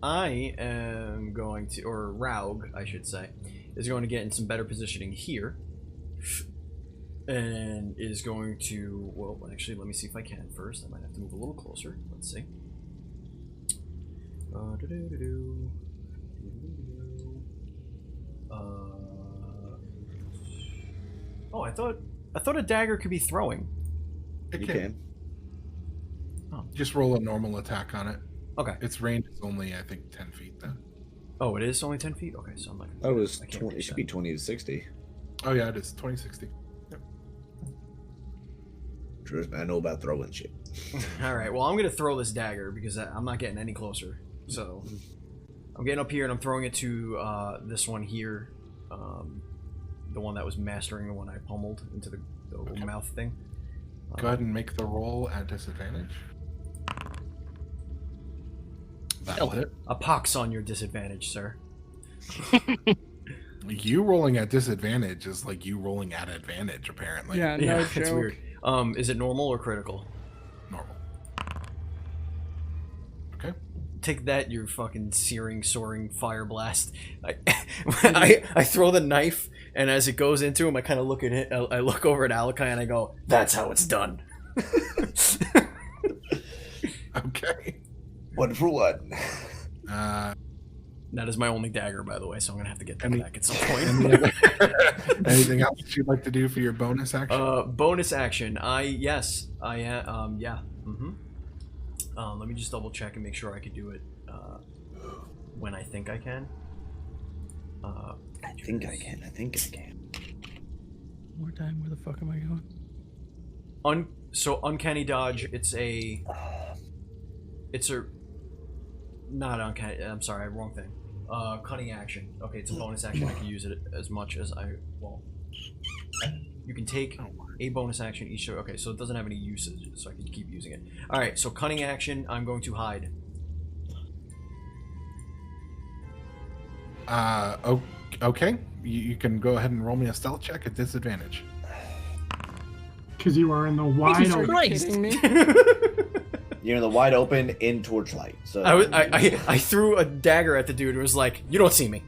I am going to, or Raug, I should say, is going to get in some better positioning here, and is going to. Well, actually, let me see if I can first. I might have to move a little closer. Let's see. Oh, I thought a dagger could be throwing. It You can. can. Just roll a normal attack on it. Okay. Its range is only, I think, 10 feet, though. Oh, it is only 10 feet? Okay, so I'm like... That was I can't 20. It reach should that. be 20 to 60. Oh, yeah, it is. 2060. Yep. Trust me, I know about throwing shit. Alright, well, I'm going to throw this dagger because I'm not getting any closer. So, I'm getting up here and I'm throwing it to this one here. The one that was mastering the one I pummeled into the little Okay. mouth thing. Go ahead and make the roll at disadvantage. That'll hit. A pox on your disadvantage, sir. You rolling at disadvantage is like you rolling at advantage, apparently. Yeah, no Yeah, joke. it's weird. Is it normal or critical? Normal. Okay. Take that, you fucking searing, soaring fire blast. I throw the knife, and as it goes into him, I kind of look at it. I look over at Alakai, and I go, "That's how it's done." Okay. 1 for 1. That is my only dagger, by the way, so I'm gonna have to get that Any- back at some point. Anything else that you'd like to do for your bonus action? Bonus action. I am. Yeah. Let me just double check and make sure I can do it when I think I can. I think I can. One more time, where the fuck am I going? So uncanny dodge. It's a. Not uncanny. I'm sorry, wrong thing. Cunning action. Okay, it's a bonus action. I can use it as much as I. Well, you can take a bonus action each. Okay, so it doesn't have any usage, so I can keep using it. All right, so cunning action. I'm going to hide. Okay. You can go ahead and roll me a stealth check at disadvantage. Because you are in the wide Jesus open. Christ. Kidding me? You're in the wide open in torchlight. So I threw a dagger at the dude and was like, "You don't see me,"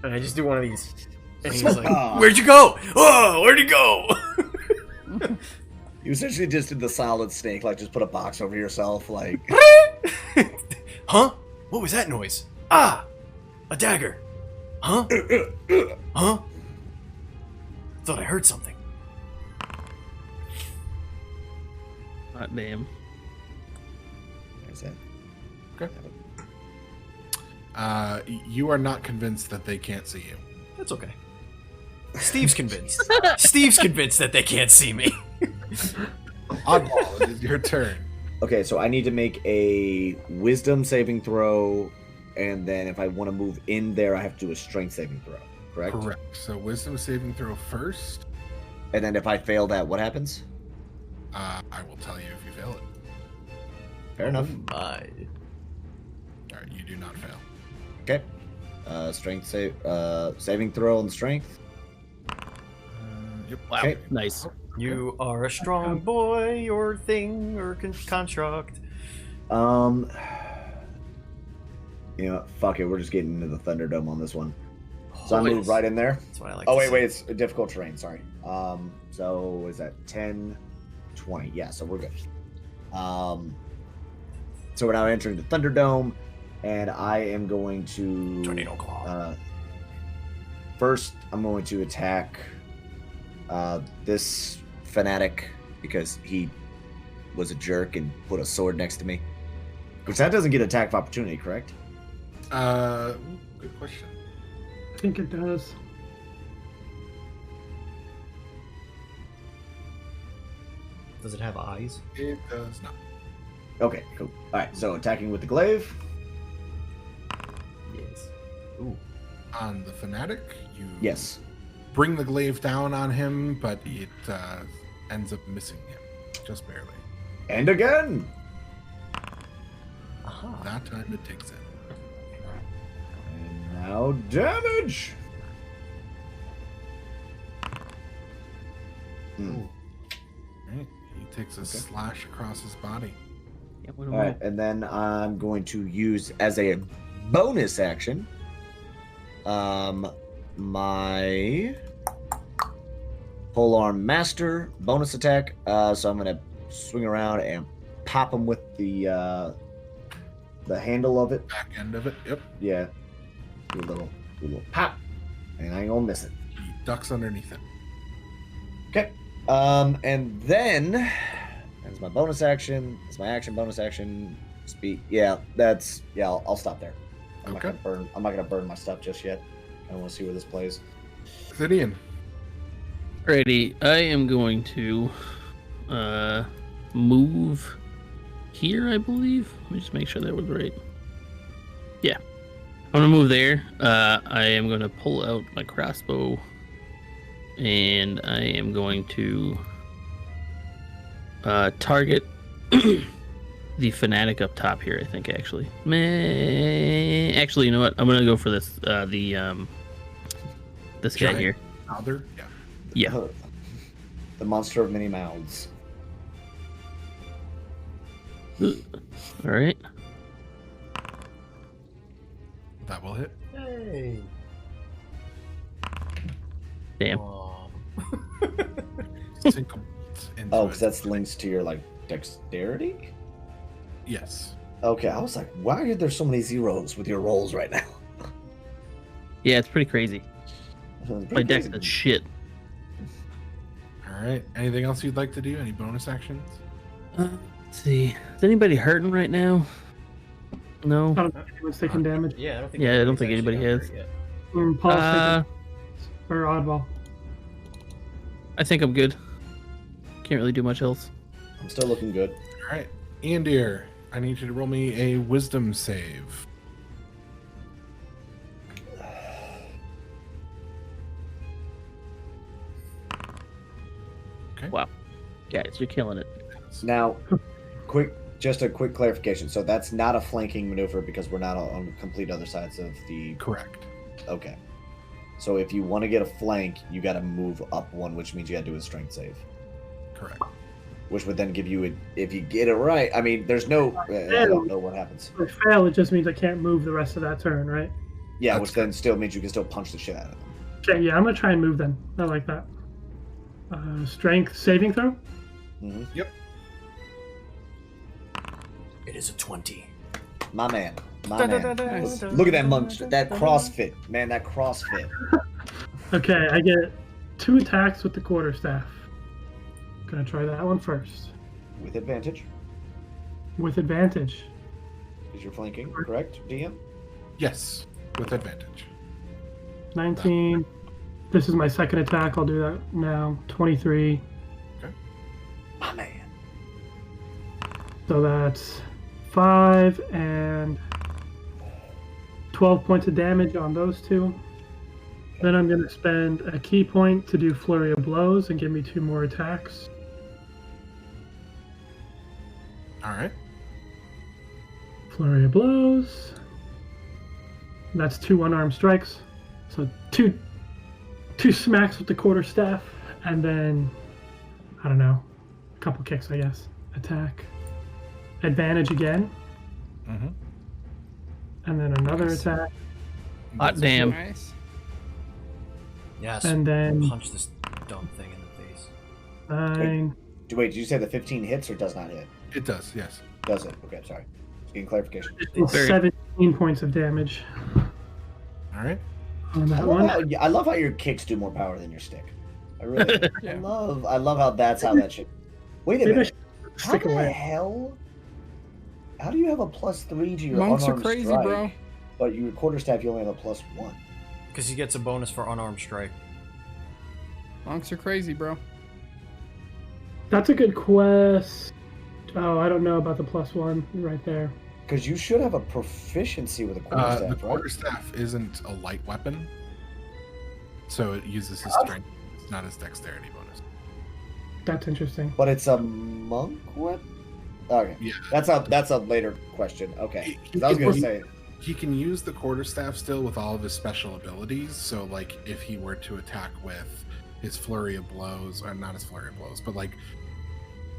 and I just do one of these, and he was like, Ah. "Where'd you go? Oh, where'd you go?" You essentially just did the silent snake, like just put a box over yourself, like. Huh? What was that noise? Ah, a dagger. Huh? Huh? Thought I heard something. Hot damn. Is that? You are not convinced that they can't see you. That's okay. Steve's convinced. Steve's convinced that they can't see me. Oddball, it is your turn. Okay, so I need to make a wisdom saving throw, and then if I want to move in there, I have to do a strength saving throw. Correct? Correct. So wisdom saving throw first. And then if I fail that, what happens? I will tell you if you fail it. Fair enough. My. All right, you do not fail. Okay. Strength saving throw on strength. Yep. Wow. Okay. Nice. You are a strong boy, or thing, or construct. You know, fuck it. We're just getting into the Thunderdome on this one. So I Always. move right in there. That's what I like. Oh to wait, see. wait. It's a difficult terrain. Sorry. So is that 10, 20? Yeah. So we're good. So we're now entering the Thunderdome, and I am going to. Tornado claw. First, I'm going to attack this fanatic because he was a jerk and put a sword next to me. Because that doesn't get attack of opportunity, correct? Good question. think it does. Does it have eyes? It does not. Okay, cool. All right, so attacking with the glaive. Yes. Ooh. On the fanatic, you Yes. bring the glaive down on him, but it ends up missing him, just barely. And again. Aha. That time it takes it. And now damage. Ooh. Right. He takes a slash across his body. Yeah, what All right, and then I'm going to use as a bonus action my polearm master bonus attack. So I'm gonna swing around and pop him with the handle of it. Back end of it. Yep. Yeah, do a little pop, and I ain't gonna miss it. He ducks underneath it. Okay. And then as my bonus action, as my action, bonus action, speed. Yeah, I'll stop there. I'm not gonna burn my stuff just yet. I want to see where this plays. Gideon. Alrighty, I am going to move here, I believe. Let me just make sure that was right. Yeah. I'm gonna move there. I am gonna pull out my crossbow, and I am going to target the fanatic up top here, I think, actually. Actually, you know what? I'm gonna go for this, this guy Giant here. Other? Yeah. Yeah. The monster of many mouths. Alright. That will hit. Hey. Damn. Aw. Sink him into Oh, it. because that's linked to your like dexterity. Yes. Okay, I was like, why are there so many zeros with your rolls right now? Yeah, it's pretty crazy. My deck's is shit. All right. Anything else you'd like to do? Any bonus actions? Let's see. Is anybody hurting right now? No. I don't think anyone's taking damage. Yeah, I don't think. Yeah, I don't anybody's think anybody actually got has. hurt yet. Paul's Uh, taking, or Oddball. I think I'm good. Can't really do much else. I'm still looking good. All right. Andir, I need you to roll me a wisdom save. Okay. Wow. Guys, you're killing it. Now, just a quick clarification. So that's not a flanking maneuver because we're not on complete other sides of the. Correct. Okay. So if you want to get a flank, you got to move up one, which means you got to do a strength save, Correct. which would then give you if you get it right. I mean, there's no. I don't know what happens. If I fail, it just means I can't move the rest of that turn, right? Yeah, That's which then still means you can still punch the shit out of them. Okay, yeah, I'm gonna try and move then. I like that. Strength saving throw. Mm-hmm. Yep. It is a 20. My man. My man. Look at that monster. That CrossFit. Man, that CrossFit. Okay, I get 2 attacks with the quarterstaff. Gonna try that one first. With advantage. With advantage. Because you're flanking, correct, DM? Yes, with advantage. 19. This is my second attack. I'll do that now. 23. My man. So that's 5 and 12 points of damage on those 2. Then I'm going to spend a key point to do Flurry of Blows and give me 2 more attacks. All right. Flurry of Blows. That's 2 unarmed strikes. So two smacks with the quarterstaff, and then, I don't know, a couple kicks, I guess. Attack. Advantage again, Mm-hmm. and then another attack, Hot damn. Nice. Yes. and then Punch this dumb thing in the face. 9. Wait, did you say the 15 hits or does not hit? It does, yes. Does it? Okay, sorry. Just getting clarification. It's Very- 17 points of damage All right. on that one. I love how your kicks do more power than your stick. I really do. Yeah. I love how that's how that shit. Wait a Maybe I minute. should How stick the away. hell? How do you have a +3 to your Monks are unarmed crazy, strike, bro. but your quarterstaff you only have a +1? Because he gets a bonus for unarmed strike. Monks are crazy, bro. That's a good quest. Oh, I don't know about the +1 right there. Because you should have a proficiency with a The quarterstaff, right? quarterstaff isn't a light weapon, so it uses his strength. It's not his dexterity bonus. That's interesting. But it's a monk weapon? Okay. Yeah. That's a later question. Okay. 'Cause I was going to say... He can use the quarterstaff still with all of his special abilities. So, like, if he were to attack with his flurry of blows, or not his flurry of blows, but like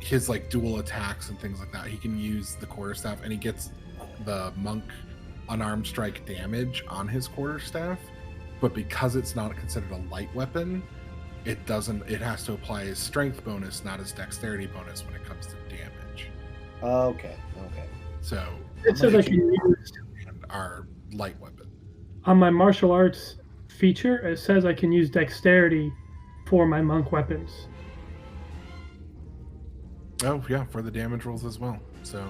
his like dual attacks and things like that, he can use the quarterstaff, and he gets the monk unarmed strike damage on his quarterstaff. But because it's not considered a light weapon, it doesn't. It has to apply his strength bonus, not his dexterity bonus, when it comes to damage. Okay. So It says I can use our light weapon. on my martial arts feature. It says I can use dexterity for my monk weapons. Oh yeah, for the damage rolls as well. So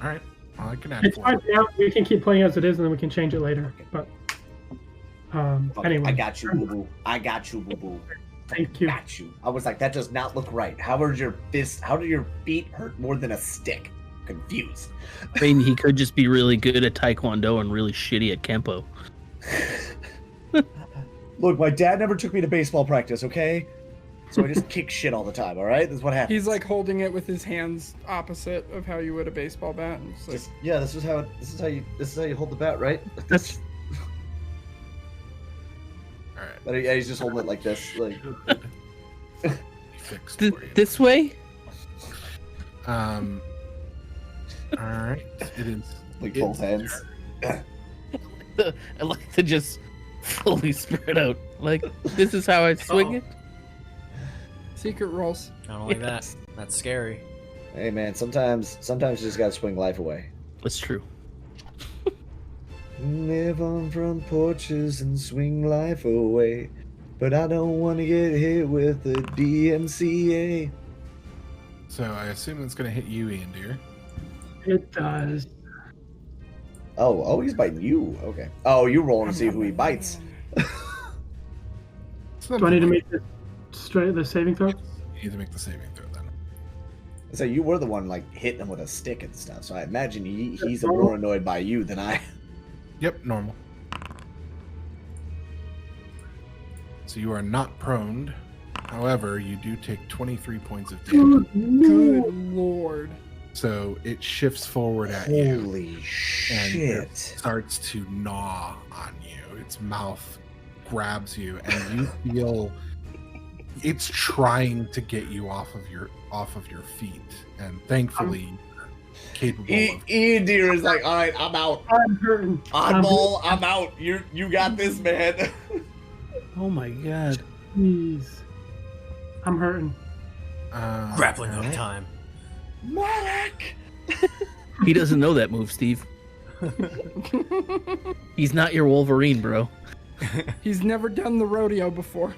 all right, well, I can add It's 4. fine now. We can keep playing as it is, and then we can change it later. But anyway, I got you, boo-boo. I got you, boo-boo. thank you. Got you. I was like, that does not look right. How do your feet hurt more than a stick? Confused. I mean, he could just be really good at Taekwondo and really shitty at Kempo. Look, my dad never took me to baseball practice, okay? So I just kick shit all the time, all right? That's what happens. He's like holding it with his hands opposite of how you would a baseball bat. And it's like, Yeah, this is how you hold the bat, right? That's All right, But yeah, he's just holding it like this, like. fixed for you. this way. All right, it is Like both hands. I like to just fully spread out. Like, this is how I swing it. secret rolls. I don't like that. That's scary. Hey man, sometimes you just gotta swing life away. That's true. Live on front porches and swing life away, but I don't want to get hit with the DMCA. So I assume it's going to hit you, Ian, dear. It does. Oh, he's biting you. Okay. Oh, you rolling to see who he bites. It's not Do I need to like- make the saving throw? You need to make the saving throw then. So you were the one like hitting him with a stick and stuff. So I imagine he's more annoyed by you than I. Yep, normal. So you are not proned. However, you do take 23 points of damage. Good lord. So it shifts forward at you Holy and shit! it starts to gnaw on you. Its mouth grabs you, and you feel it's trying to get you off of your feet. And thankfully, you're capable of. Ian Deere is like, all right, I'm out. I'm hurting. Oddball, I'm out. You got this, man. Oh my god. Jeez. I'm hurting. Grappling hook alright. time. Medic. He doesn't know that move, Steve. He's not your Wolverine, bro. He's never done the rodeo before.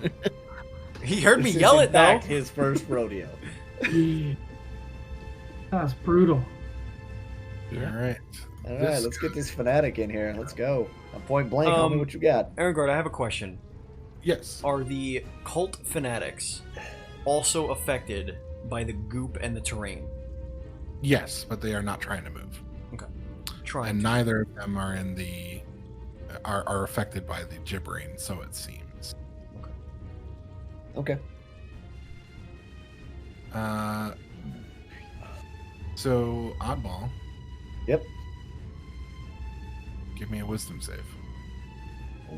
He heard me This is, yell in it though. fact, his first rodeo. Jeez. That's brutal. All right. All right, This- let's get this fanatic in here. Let's go. I'm point blank. Tell me what you got. Aragorn, I have a question. Yes. Are the cult fanatics also affected by the goop and the terrain? Yes, but they are not trying to move. Trying. And neither of them are in the are affected by the gibbering, so it seems. Okay. So oddball, Yep. give me a wisdom save.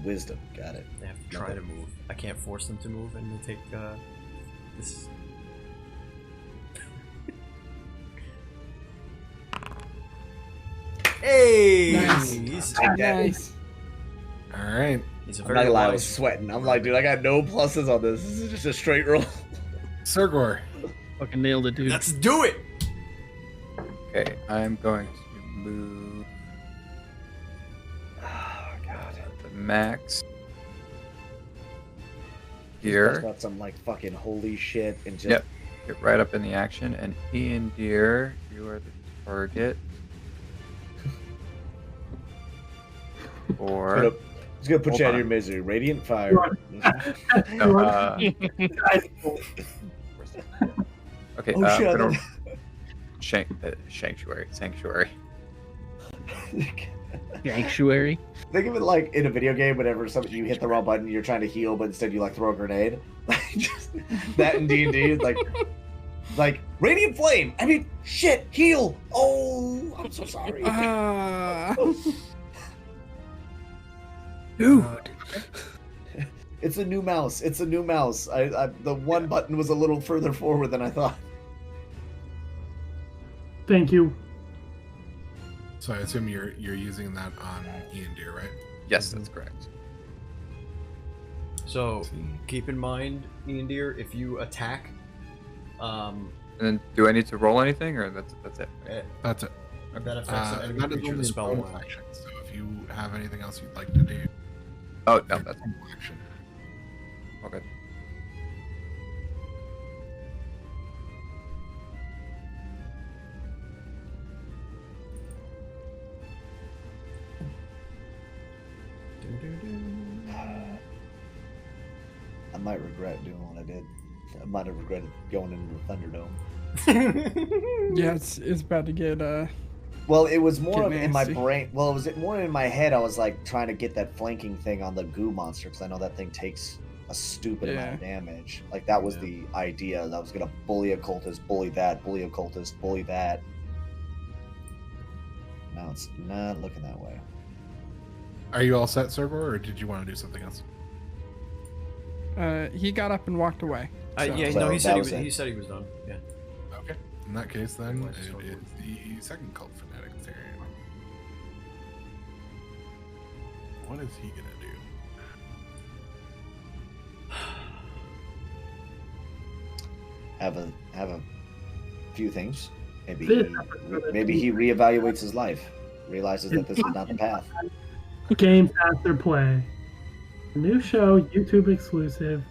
Wisdom. Got it. They have to try to move. I can't force them to move, and they take this. Hey! Nice. He's, Take that. Nice. All right, he's a I'm very not gonna lie, I was wise. sweating. I'm like, dude, I got no pluses on this. This is just a straight roll. Sergor. Fucking nailed it, dude. Let's do it! Okay, I'm going to move Oh god. the max Talk here. about some like fucking holy shit and just. Yep. Get right up in the action. And Ian Deere, you are the target. Put For up It's gonna put Hold you out on. of your misery. Radiant fire. No, okay, Oh shit! I'm gonna sanctuary. Sanctuary. Think of it like in a video game. Whenever you hit the wrong button, you're trying to heal, but instead you like throw a grenade. Just, that in D&D, like radiant flame. I mean, shit, heal. Oh, I'm so sorry. Dude. It's a new mouse. It's a new mouse. The one button was a little further forward than I thought. Thank you. So I assume you're using that on Ian Deer, right? Yes, that's correct. So keep in mind, Ian Deer, if you attack, And then, do I need to roll anything, or that's it? That's it. that affects an enemy That is creature only the a spell bonus will. action. So if you have anything else you'd like to do, Oh no, that's normal action. okay. I might regret doing what I did. I might have regretted going into the Thunderdome. Yeah, it's about to get Well, it was more Get of in my nasty. brain. Well, it was more in my head. I was like trying to get that flanking thing on the goo monster because I know that thing takes a stupid amount of damage. Like that was the idea. That I was gonna bully a cultist, bully that, bully a cultist, bully that. Now it's not looking that way. Are you all set, Sergor, or did you want to do something else? he got up and walked away. So. Yeah, So no, he said that he was was. it. He said he was done. Yeah. Okay. In that case, then Let's it go. is the second cult fanatic turn. What is he gonna do? Have a few things. Maybe This maybe he reevaluates his life, realizes that this is not the path. Games After Play. A new show, YouTube exclusive,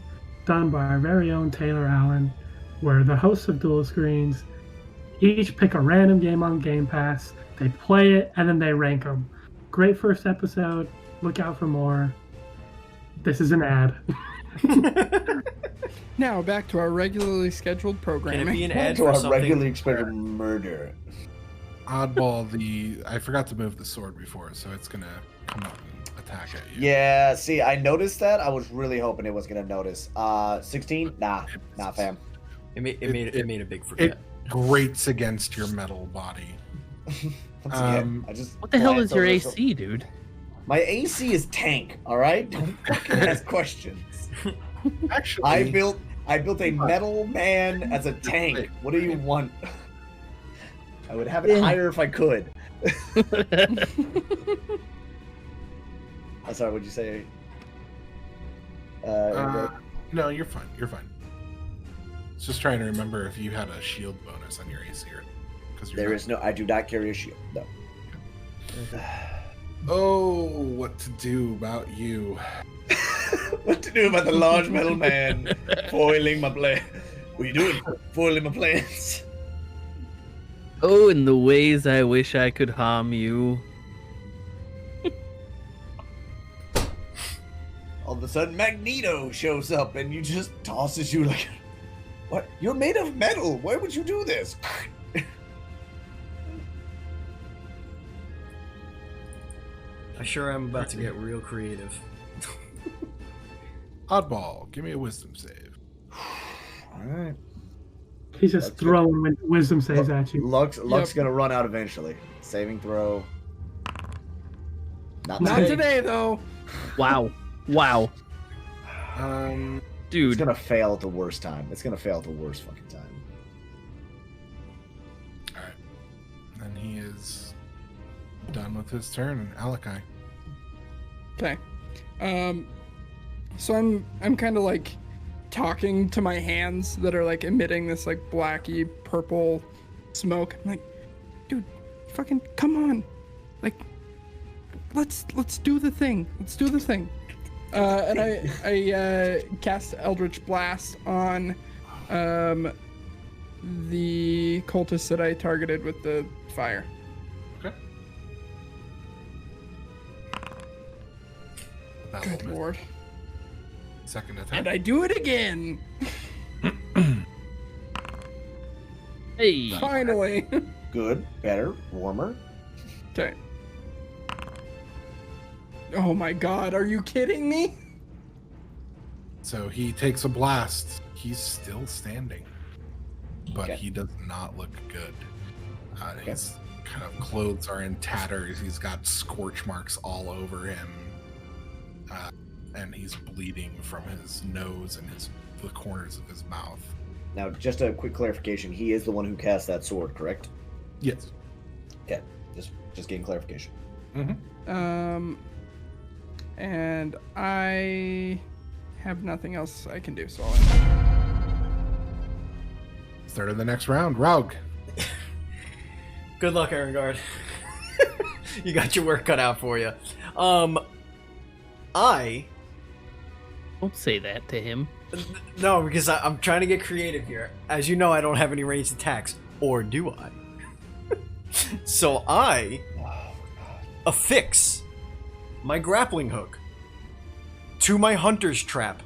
done by our very own Taylar Allen, where the hosts of Duel Screens each pick a random game on Game Pass, they play it, and then they rank them. Great first episode. Look out for more. This is an ad. Now back to our regularly scheduled Can programming. it be an ad To for our something? regularly expected murder. Oddball, I forgot to move the sword before, so it's gonna come up and attack at you. Yeah, see, I noticed that. I was really hoping it was gonna notice. 16? Nah, fam. It made a big It forget. grates against your metal body. Once again, I just What the hell glanced is your over AC, dude? My AC is tank, alright? Don't fucking ask questions. Actually, I built a metal man as a tank. What do you want? I would have it higher if I could. I'm sorry, what'd you say? no, you're fine. You're fine. It's just trying to remember if you had a shield bonus on your AC, because There is no. I do not carry a shield. No. Oh, what to do about you? What to do about the large metal man foiling my plan? What are you doing? Foiling my plans? Oh, in the ways I wish I could harm you. All of a sudden, Magneto shows up and you just tosses you like, what? You're made of metal. Why would you do this? I sure am about to get real creative. Oddball, give me a wisdom save. All right. He's just That's throwing wisdom saves at you. Luck's Yep. gonna run out eventually. Saving throw. Not Not today. today, though. Wow. Wow. Um, It's Dude. gonna fail at the worst time. It's gonna fail at the worst fucking time. all right. Then he is done with his turn. Alakai. Okay. So I'm kind of like talking to my hands that are like emitting this like blacky purple smoke. I'm like, dude, fucking come on. Like let's do the thing. Let's do the thing. And I cast Eldritch Blast on the cultist that I targeted with the fire. Okay. That Good will miss. lord. Second attack. And I do it again. Hey. Finally. Good, better, warmer. Okay. Oh my god, are you kidding me? So he takes a blast. He's still standing, but Okay. he does not look good. His kind of clothes are in tatters. He's got scorch marks all over him, and he's bleeding from his nose and the corners of his mouth. Now, just a quick clarification. He is the one who cast that sword, correct? Yes. Okay. Just getting clarification. And I have nothing else I can do, so Start of the next round. Raug. Good luck, Erengard. You got your work cut out for you. I Don't say that to him. no, because I'm trying to get creative here. As you know, I don't have any ranged attacks, or do I? So I affix my grappling hook to my hunter's trap,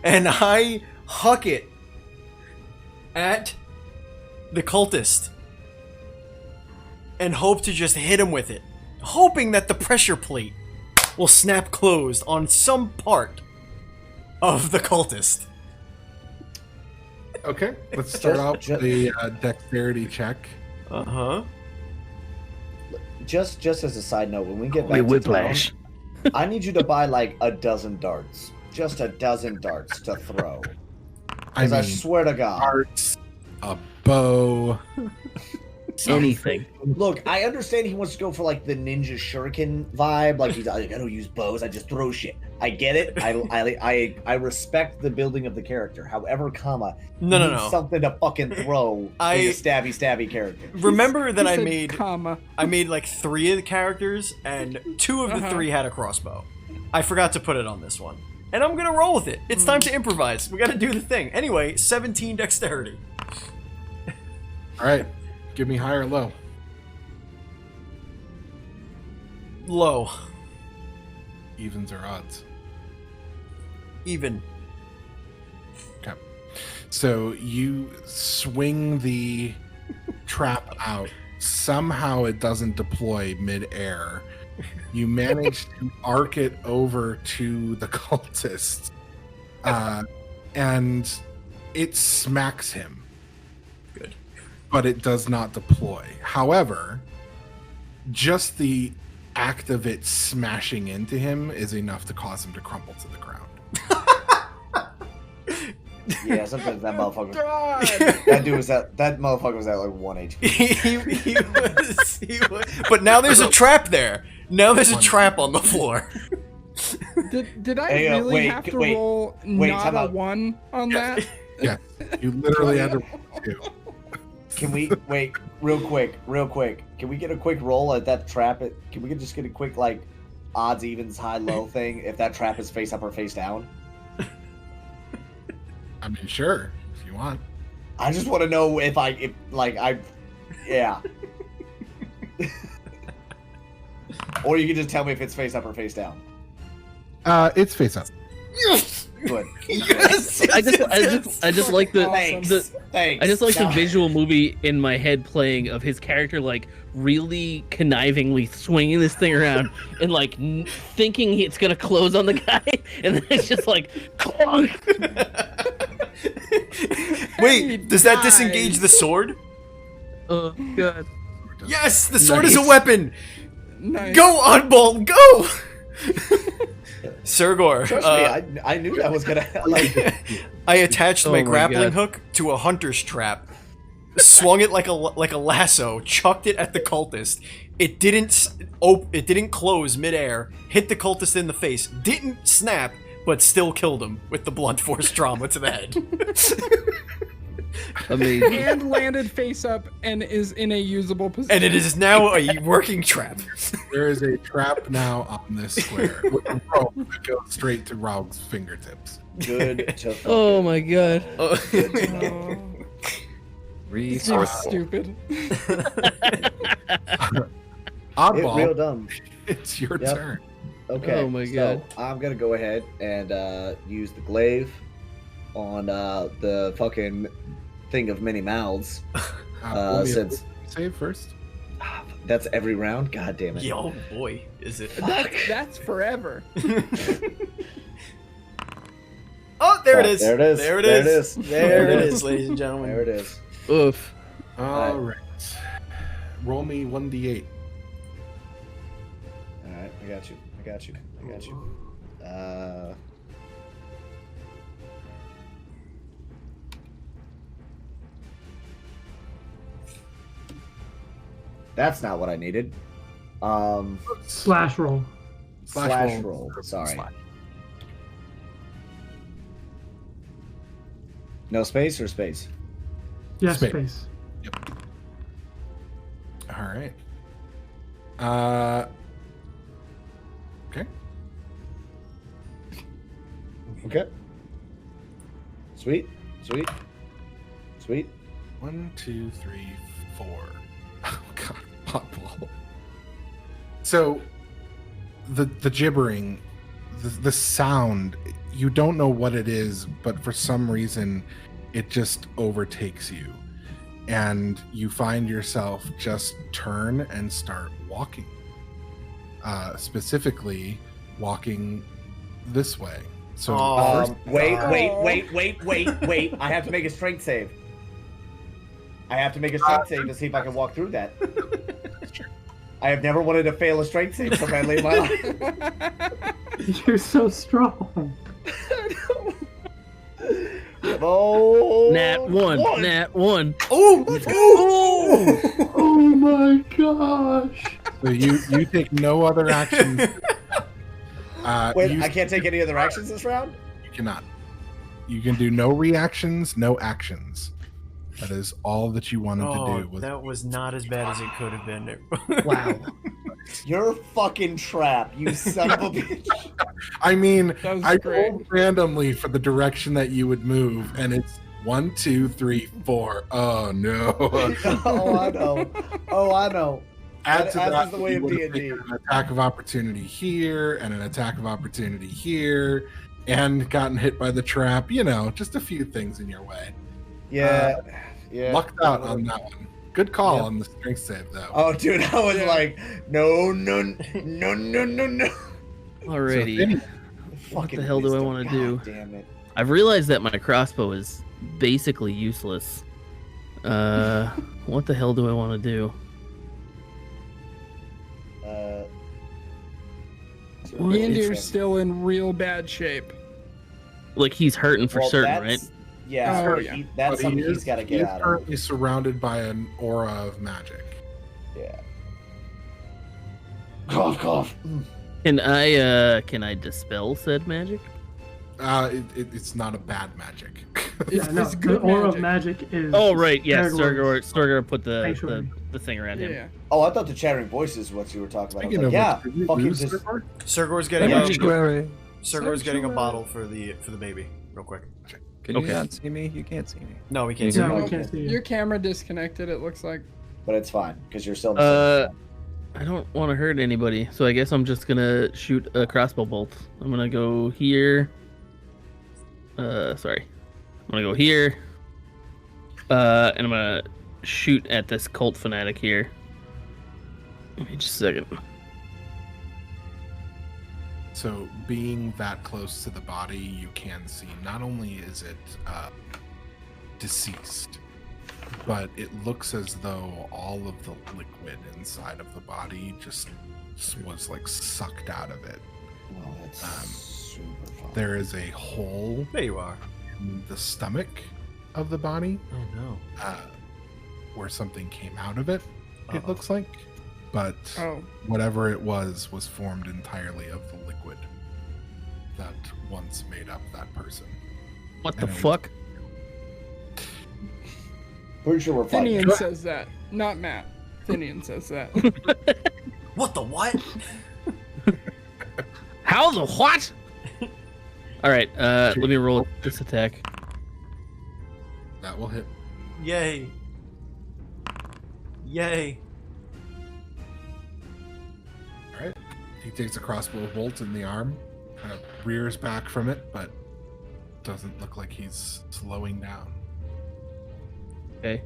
and I huck it at the cultist and hope to just hit him with it, hoping that the pressure plate will snap closed on some part of the cultist. Okay. Let's start out Just- with a dexterity check. Uh-huh. Just as a side note, when we get Holy back to whiplash. town, I need you to buy like a dozen darts. Just a dozen darts to throw. Because I swear to God. Darts, a bow. Anything. Look, I understand he wants to go for like the ninja shuriken vibe. Like he's like, I don't use bows, I just throw shit. I get it. I respect the building of the character. However, No. need something to fucking throw I- in a stabby character. Remember that He I said made comma. like 3 of the characters, and 2 of the Uh-huh. 3 had a crossbow. I forgot to put it on this one. And I'm gonna roll with it. It's time to improvise. We gotta do the thing. Anyway, 17 dexterity. All right. Give me high or low. Low. Evens or odds. Even. Okay. So you swing the trap out. Somehow it doesn't deploy mid-air. You manage to arc it over to the cultist. And it smacks him. Good. But it does not deploy. However, just the act of it smashing into him is enough to cause him to crumple to the ground. Yeah, sometimes that motherfucker. God. That motherfucker was at like 1 HP. he was. But now there's a trap there. Now there's a trap on the floor. Did I Hey, really wait, have to wait, roll wait, not time a out. 1 on that? Yeah, you literally had to roll 2. Can we wait real quick? Can we get a quick roll at that trap? Can we just get a quick like odds, evens, high, low thing if that trap is face up or face down? I mean, sure, if you want. I just want to know if yeah. Or you can just tell me if it's face up or face down. It's face up. Good. Yes. I just like the Thanks. Thanks. I just like the Now- visual movie in my head playing of his character like really connivingly swinging this thing around and like thinking it's gonna close on the guy, and then it's just like clunk. Wait, does that dies. disengage the sword? Oh god. Yes, the sword is a Nice. weapon. Nice. Go, Oddball, go! Sergor, Trust me, I knew that was gonna like. I attached Oh my my grappling God. hook to a hunter's trap, swung it like a lasso, chucked it at the cultist. It didn't close midair, hit the cultist in the face, didn't snap, but still killed him with the blunt force trauma to the head. Amazing. And landed face up and is in a usable position. And it is now a working trap. There is a trap now on this square with a rope that goes straight to Raug's fingertips. Good to Oh my god. Oh, Resourceful. stupid. It real Oddball, dumb. It's your Yep. turn. Okay. Oh my so God. I'm gonna go ahead and use the glaive on the fucking thing of many mouths. Roll me a Since save first. that's every round. God damn it. Yo, boy, is it? That's forever. Oh, there it is. There it is. There it There it is. is. There There it it is, is. ladies and gentlemen. There it is. Oof. All right. Roll me 1d8. All right, I got you. I got you. I got you. That's not what I needed. Slash roll. Slash roll. Sorry. Slash. No space or space? Yes, Space. space. All right. Okay. Okay. Sweet. Sweet. Sweet. 1, 2, 3, 4. Oh god, potball. So the gibbering, the sound, you don't know what it is, but for some reason it just overtakes you. And you find yourself just turn and start walking. Specifically walking this way. So Oh. first, Wait. Oh. I have to make a strength save. I have to make a strength save to see if I can walk through that. I have never wanted to fail a strength save so badly in my life. You're so strong. Oh, Nat 1. Nat 1. Oh, let's go! Oh my gosh. so you take no other actions. Wait, you I can't take any other actions this round? You cannot. You can do no reactions, no actions. That is all that you wanted to do. That was not as bad as it could have been. Wow. You're a fucking trap, you son of a bitch. I mean, That was I great. rolled randomly for the direction that you would move, and it's 1, 2, 3, 4. Oh no! Oh, I know. Oh, I know. Add to As that, is the way you of would have D&D. taken an attack of opportunity here, and an attack of opportunity here, and gotten hit by the trap. You know, just a few things in your way. Yeah. Yeah. Lucked out on that one. Good call Yep. on the strength save, though. Oh, dude, I was Yeah. like, no. Alrighty. What the hell do I want to do? Damn it. I've realized that my crossbow is basically useless. What the hell do I want to do? Yandir's still in real bad shape. Like he's hurting for certain, right? Yeah, Oh, so yeah. that's But something he he's is- got to he get is out of. currently surrounded by an aura of magic. Yeah. Cough. Can I dispel said magic? It's not a bad magic. Yeah, no, It's the good aura of magic. magic is. Oh right, yes. Stargor's Storgor put the sanctuary. thing around him. Yeah. Oh, I thought the chattering voice is what you were talking about. I Speaking was like, of yeah, which, did we fucking lose just. Sirgor? Sergor's getting Yeah. Sanctuary. Sergor's getting a bottle for the baby, real quick. Can Okay. you not see me? You can't see me. No, we can't. Yeah. see No, it. we can't see you. Your camera disconnected, it looks like. But it's fine because you're still. In the I don't want to hurt anybody, so I guess I'm just gonna shoot a crossbow bolt. I'm gonna go here. Sorry. I'm gonna go here. And I'm gonna shoot at this cult fanatic here. Give me just a second. So, being that close to the body, you can see not only is it deceased, but it looks as though all of the liquid inside of the body just was like sucked out of it. well, that's super fun. There is a hole There you are. in the stomach of the body Oh no. where something came out of it, it Uh-oh. looks like. But Oh. whatever it was formed entirely of the liquid that once made up that person. What the And it- fuck? Pretty sure we're fighting. Finian says that, not Matt. Finian says that. What the what? How the what? All right, let me roll this attack. That will hit. Yay. Yay. All right. He takes a crossbow bolt in the arm, kind of rears back from it, but doesn't look like he's slowing down. Okay.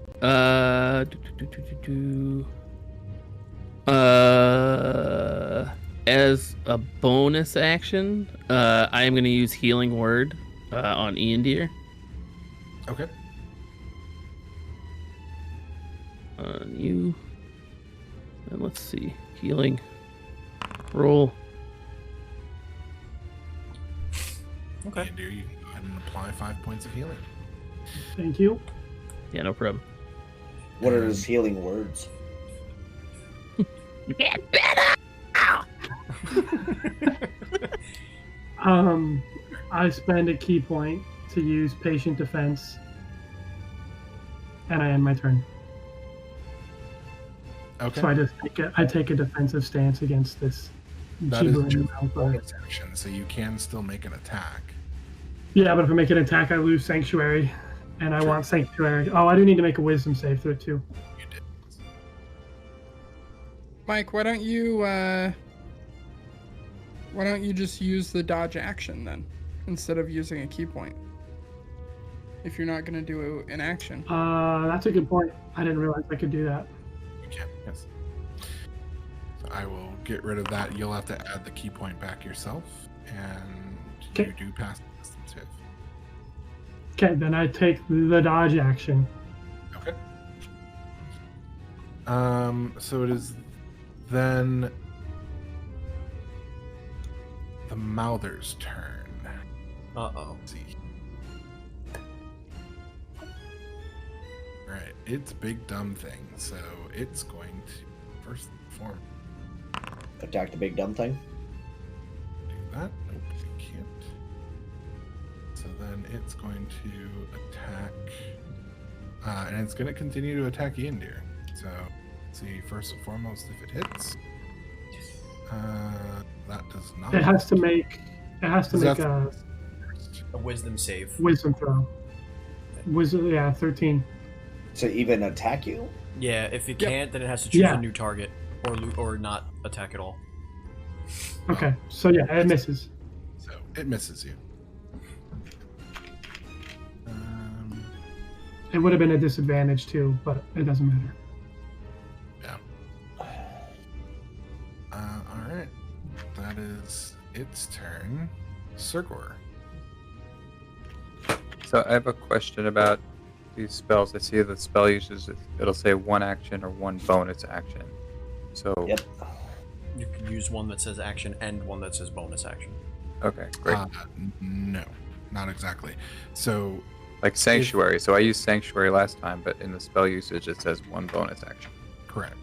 As a bonus action, I am going to use Healing Word on Ian Deer. Okay. On you. And let's see. Healing. Roll. Okay. And you can go ahead and apply 5 points of healing. Thank you. Yeah, no problem. What are his healing words? Get better! I spend a key point to use patient defense, and I end my turn. Okay. So I take a defensive stance against this That is gibbering just a mouth. bonus action, so you can still make an attack. Yeah, but if I make an attack, I lose sanctuary, and I Sure. want sanctuary. Oh, I do need to make a wisdom save through it too. You did. Mike, why don't you just use the dodge action then, instead of using a key point? If you're not gonna do an action. That's a good point. I didn't realize I could do that. You can, yes. So I will get rid of that. You'll have to add the key point back yourself, and Okay. you do pass the wisdom save. Okay, then I take the dodge action. Okay. So it is then the Mouther's turn. Uh-oh. Let's see. Alright, it's big dumb thing, so it's going to first form Attack the big dumb thing. do that. Nope, it can't. So then it's going to attack, and it's going to continue to attack Yendir. So let's see, first and foremost, if it hits. That does not. It has to make That's- a A wisdom save. wisdom throw. Wisdom, yeah, 13. To even attack you? Yeah, if it Yep. can't, then it has to choose Yeah. a new target or not attack at all. Okay, so yeah, it misses. So it misses you. It would have been a disadvantage too, but it doesn't matter. Yeah. All right. That is its turn. Circor. So I have a question about these spells. I see the spell uses it'll say one action or one bonus action. So Yep. You can use one that says action and one that says bonus action. okay, great. No, not exactly. So Like sanctuary. So I used sanctuary last time, but in the spell usage it says one bonus action. correct.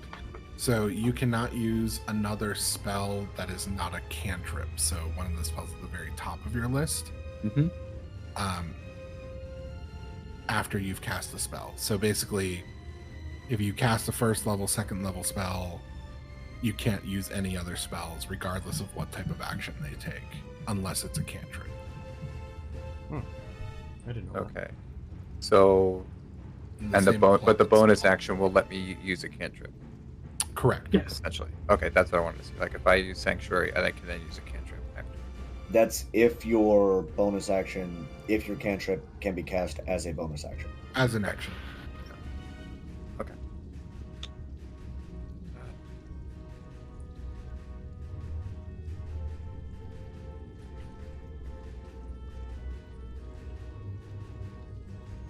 So you cannot use another spell that is not a cantrip. So one of the spells at the very top of your list. Mm-hmm. After you've cast the spell. So basically, if you cast a first level, second level spell, you can't use any other spells, regardless of what type of action they take, unless it's a cantrip. I didn't know. Okay. So and the same but the applies. bonus action will let me use a cantrip Correct. Yes. essentially. Okay, that's what I wanted to see. Like if I use sanctuary, I can then use a cantrip after. That's if your bonus action, if your cantrip can be cast as a bonus action. As an action. Okay.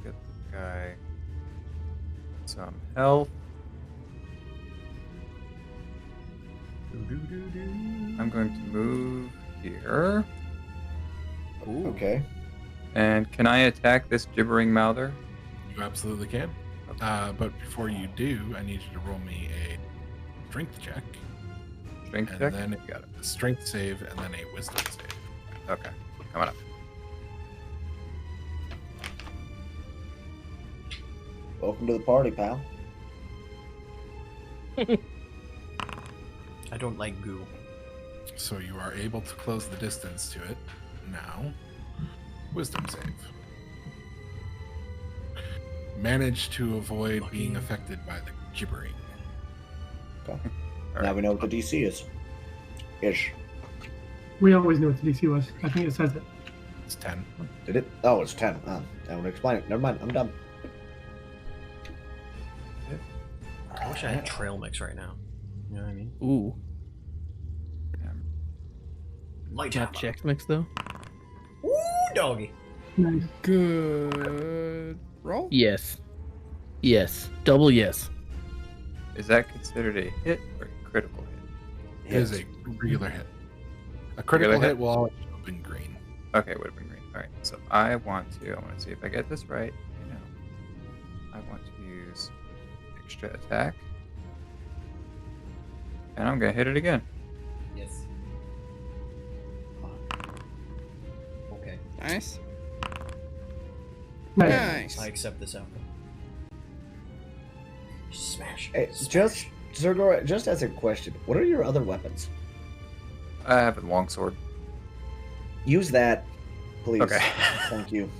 Get the guy some health. I'm going to move here. Ooh. Okay. And can I attack this gibbering mouther? You absolutely can. But before you do, I need you to roll me a strength check. Strength And check? then Got it. a strength save, and then a wisdom save. Okay. Coming up. Welcome to the party, pal. I don't like goo. So you are able to close the distance to it. Now, wisdom save. Manage to avoid being affected by the gibbering. Okay. All Now right. we know what the DC is. Ish. We always knew what the DC was. I think it says it. It's 10. Did it? Oh, it's 10. I want to explain it. Never mind. I'm done. I wish I had trail mix right now. You know what I mean? Ooh. Light Not hammer. Chex Mix though. Ooh, doggy. Nice. Good roll. Yes. Yes. Double yes. Is that considered a hit or a critical hit? It is a regular hit. A critical Regular hit hit? will always show up in green. Okay, would have been green. All right, so I want to see if I get this right. You know, I want to use extra attack, and I'm gonna hit it again. Yes. Okay. Nice. Nice. Nice. I accept this outcome. Smash. Hey, Smash. Zergor, just as a question, what are your other weapons? I have a longsword. Use that, please. Okay. Thank you.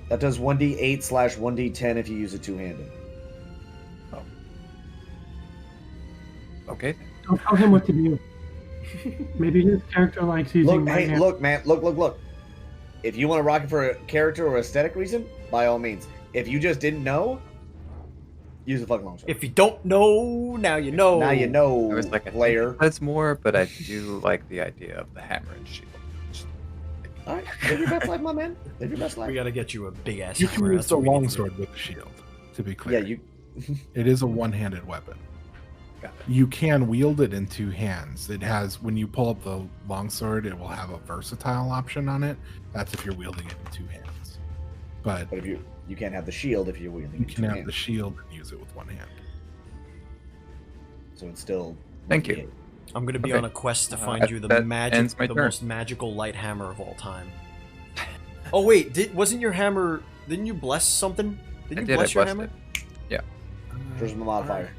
That does 1d8/1d10 if you use it two-handed. Okay. Don't tell him what to do. Maybe his character likes using Look, right hey, hand. look, man, look. If you want to rock it for a character or aesthetic reason, by all means. If you just didn't know, use the fucking longsword. If you don't know, now you know. Now you know, I was like, I think player. that's more, but I do like the idea of the hammer and shield. All right, live your best life, my man. Live your best life. We gotta get you a big ass You can hammer. use That's the what we need to longsword do. with the shield, to be clear. Yeah, you. It is a one-handed weapon. Got it. You can wield it in two hands. It has, when you pull up the longsword, it will have a versatile option on it. That's if you're wielding it in two hands. But But if you can't have the shield if you're wielding you it can have two-handed. the shield and use it with one hand. So it's still. Thank you. I'm gonna be Okay. on a quest to find you the that ends my the turn. most magical light hammer of all time. Oh wait, wasn't your hammer? Didn't you bless something? Did you I bless your blessed hammer? it. Charisma modifier.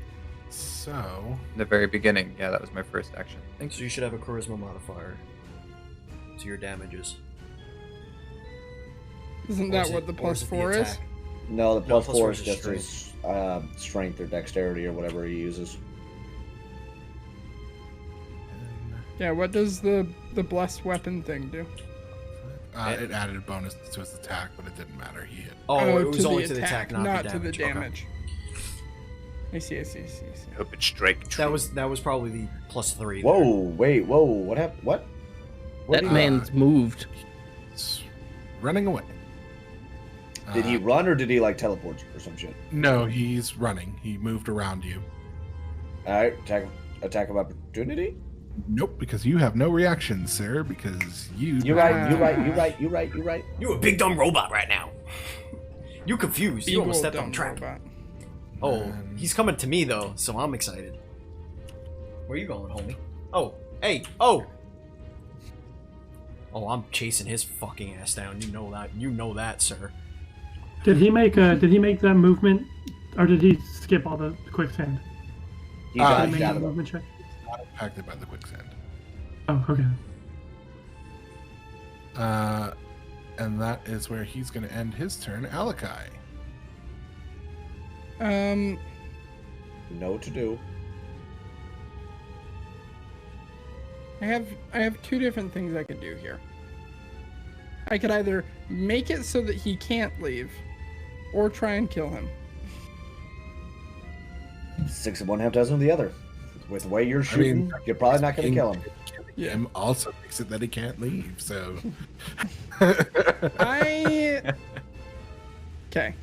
So, In the very beginning, yeah, that was my first action. So you should have a charisma modifier to your damages. Isn't Or that is what it- the or plus it 4 is? attack? No, the No, plus plus 4 four is is just strength. his strength or dexterity or whatever he uses. Yeah, what does the blessed weapon thing do? it added a bonus to his attack, but it didn't matter. He hit. Oh, it to was the only to the attack, not to the Okay. damage. I see. Hope it's strike. That was probably the plus 3. there. Whoa, wait, whoa, what happened? What? What That did he- man's moved. It's running away. Did he run or did he like teleport or some shit? No, he's running. He moved around you. All right, attack of opportunity. Nope, because you have no reaction, sir. Because you. You're right. You're right. You a big dumb robot right now. You confused. You almost Evil stepped on dumb track. robot. Oh, And- he's coming to me though, so I'm excited. Where you going, homie? Oh, hey, oh! Oh, I'm chasing his fucking ass down. You know that. You know that, sir. Did he make that movement, or did he skip all the quicksand? He Ah, got, Did he he got make a it. movement check? Not impacted by the quicksand. Oh, okay. And that is where he's going to end his turn. Alakai. No to do. I have two different things I could do here. I could either make it so that he can't leave, or try and kill him. 6 of one, half dozen of the other. With the way you're shooting, you're probably not going to kill him. Yeah. Him also makes it that he can't leave. So. Okay.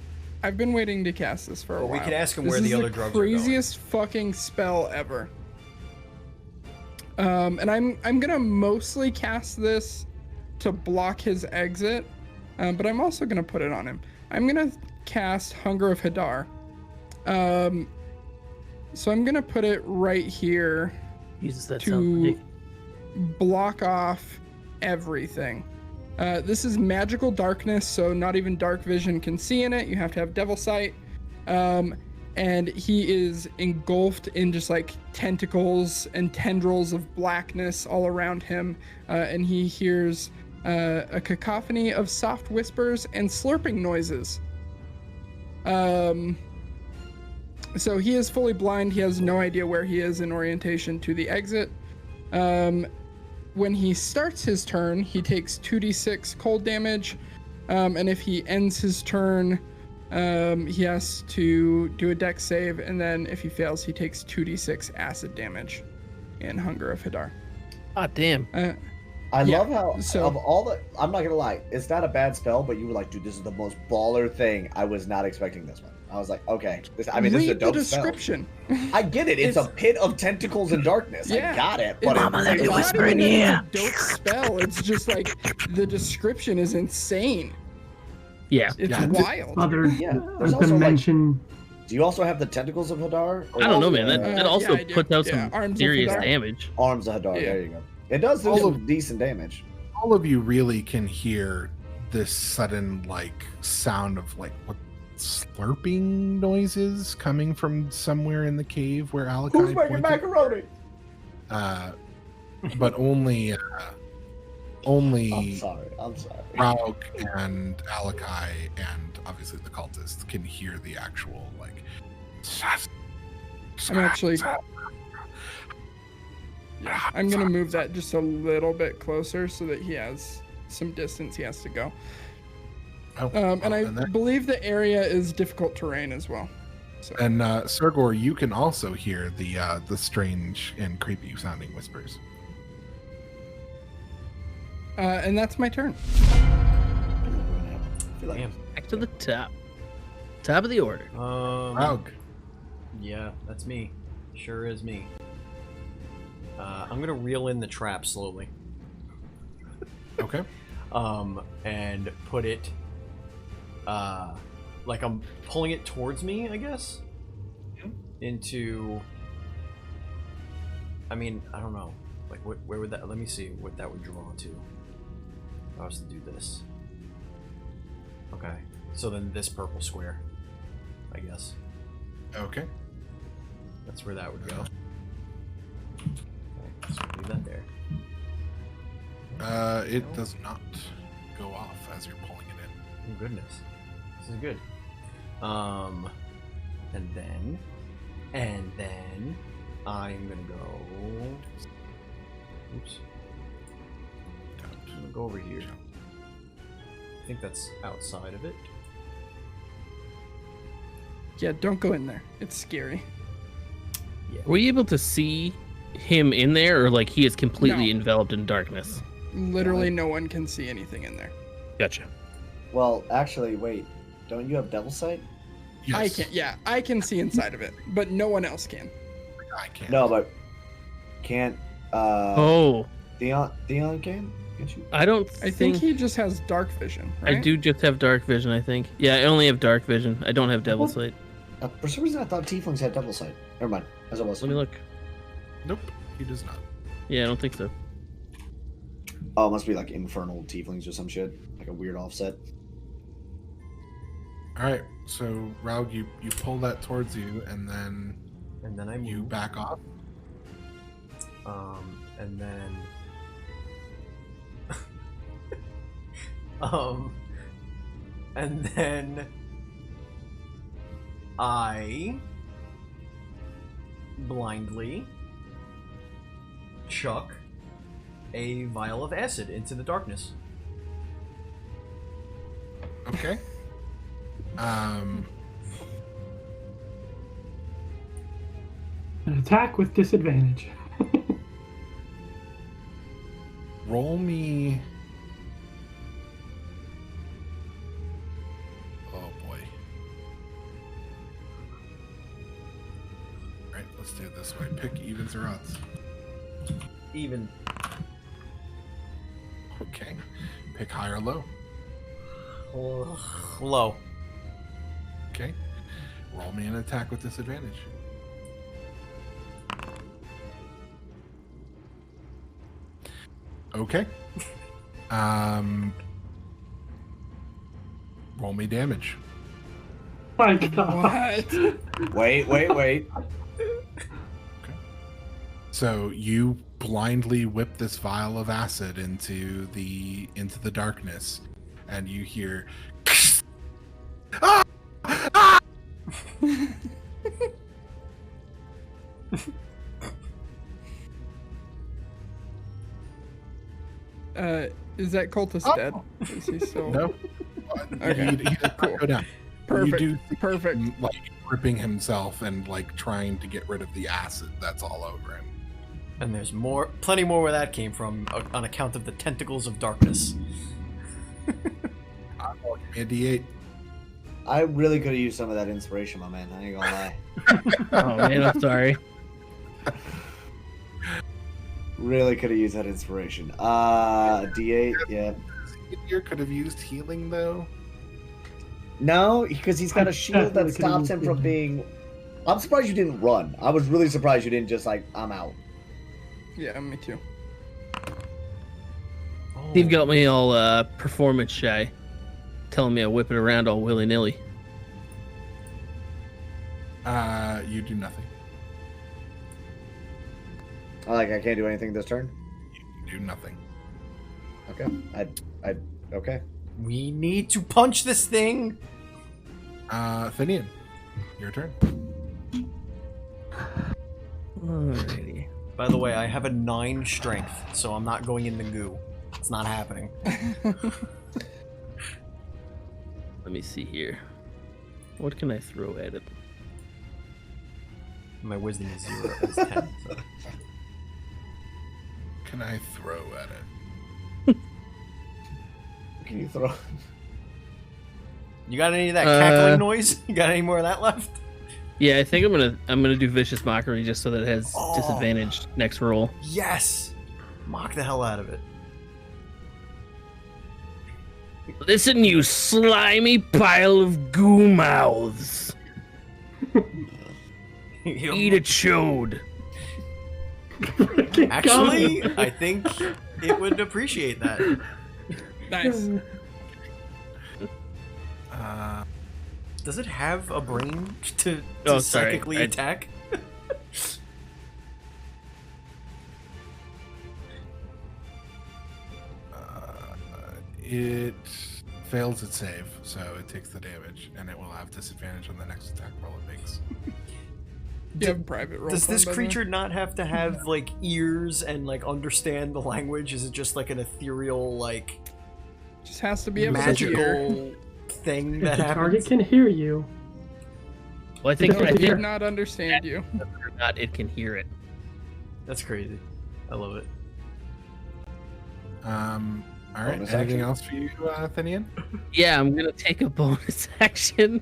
I've been waiting to cast this for a Well, while. we can ask him This where is the other drugs are going. craziest fucking spell ever. And I'm gonna mostly cast this to block his exit, but I'm also gonna put it on him. I'm gonna cast Hunger of Hadar. So I'm gonna put it right here Jesus, that sounds to ridiculous. block off everything. This is magical darkness, so not even dark vision can see in it. You have to have devil sight. And he is engulfed in just like tentacles and tendrils of blackness all around him. And he hears a cacophony of soft whispers and slurping noises. So he is fully blind. He has no idea where he is in orientation to the exit. When he starts his turn, he takes 2d6 cold damage, and if he ends his turn, he has to do a dex save, and then if he fails, he takes 2d6 acid damage in Hunger of Hadar. Ah, damn. I love how so- of all the. I'm not gonna lie, it's not a bad spell, but you were like, dude, this is the most baller thing. I was not expecting this one. I was like, okay, this is a Read dope the description. spell. I get it. It's a pit of tentacles and darkness. Yeah. I got it. But Mama, let me It's whisper not in even your that ear. it's a dope spell. It's just like the description is insane. Yeah. It's Yeah. wild. Other Yeah, there's has also, been like- mentioned. do you also have the tentacles of Hadar? Or I don't know, man. also, That also yeah, I do. puts out Yeah, some Arms of serious Hadar. damage. arms of Hadar. Yeah. There you go. It does do All some of- decent damage. All of you really can hear this sudden like sound of like what slurping noises coming from somewhere in the cave where Alakai Who's making pointed. macaroni? But only I'm sorry. Raug and Alakai and obviously the cultists can hear the actual like. I'm actually. I'm gonna move that just a little bit closer so that he has some distance he has to go. Oh, And I that- believe the area is difficult terrain as well. So And Sergor, you can also hear the strange and creepy sounding whispers. and that's my turn. I feel like Damn. Back to the top. Top of the order. Raug, Yeah, that's me. Sure is me. I'm gonna reel in the trap slowly. okay. And put it, like I'm pulling it towards me, I guess, into. I mean, I don't know. Like, where would that? Let me see what that would draw to. If I was to do this. Okay, so then this purple square, I guess. Okay. That's where that would go. Okay, so leave that there. It does not go off as you're pulling it in. Oh goodness, this is good. And then I'm gonna go. Oops. I'm gonna go over here. I think that's outside of it. Yeah, don't go in there. It's scary. Were you able to see him in there, or like he is completely No. enveloped in darkness? Literally, no one can see anything in there. Gotcha. Well, actually, wait. Don't you have Devil Sight? Yes. I can. Yeah, I can see inside of it, but no one else can. I can't. No, but can't. Oh, Theon can? Can't you? I don't I think he just has dark vision. I Right? do just have dark vision, I think. Yeah, I only have dark vision. I don't have devil What? sight. For some reason, I thought Tieflings had Devil Sight. Never mind. As it was. Let me look. Nope, he does not. Yeah, I don't think so. Oh, it must be like Infernal Tieflings or some shit. Like a weird offset. All right, so Raug, you pull that towards you, and then I move. you back off. And then. And then I blindly chuck a vial of acid into the darkness. Okay. An attack with disadvantage. Roll me. Oh boy. All right, let's do it this way. Pick evens or odds. Even. Okay. Pick high or low. Low. Okay. Roll me an attack with disadvantage. Okay. Roll me damage. My God. What? Wait. So you blindly whip this vial of acid into the darkness, and you hear. Ah! Ah! Is that cultist dead? Is he still? No. Okay. He does not Cool. go down. Perfect. You do see Perfect. him, like gripping himself and like trying to get rid of the acid that's all over him. And there's plenty more where that came from on account of the tentacles of darkness. Give me a D8. I really could have used some of that inspiration, my man. I ain't gonna lie. Oh man, I'm sorry. Really could have used that inspiration. D8, yeah. You could have used healing though. No, because he's got a shield that definitely could've stops used him from healing. being. I'm surprised you didn't run. I was really surprised you didn't just like, I'm out. Yeah, me too. Steve got me all performance shy, telling me I whip it around all willy nilly. You do nothing. I can't do anything this turn. You do nothing. Okay. Okay. We need to punch this thing. Finian, your turn. Alrighty. By the way, I have a 9 strength, so I'm not going in the goo. It's not happening. Let me see here. What can I throw at it? My wisdom is 0. Is 10. So. Can I throw at it? Can you throw? You got any of that cackling noise? You got any more of that left? Yeah, I think I'm gonna do vicious mockery just so that it has disadvantage next roll. Yes! Mock the hell out of it. Listen, you slimy pile of goo mouths. Eat a chode. Actually, I think it would appreciate that. Nice. Does it have a brain to Oh, sorry. psychically attack? It fails its save, so it takes the damage, and it will have disadvantage on the next attack roll it makes. You have private roll. Does this by the way? creature not have to have like ears and like understand the language? Is it just like an ethereal like Just has to be able to hear. magical thing If that the target happens? can hear you, Well, I think No, I it did think not understand you. whether or not it can hear it. That's crazy. I love it. All right. Bonus Anything action? else for you, Finian? Yeah, I'm gonna take a bonus action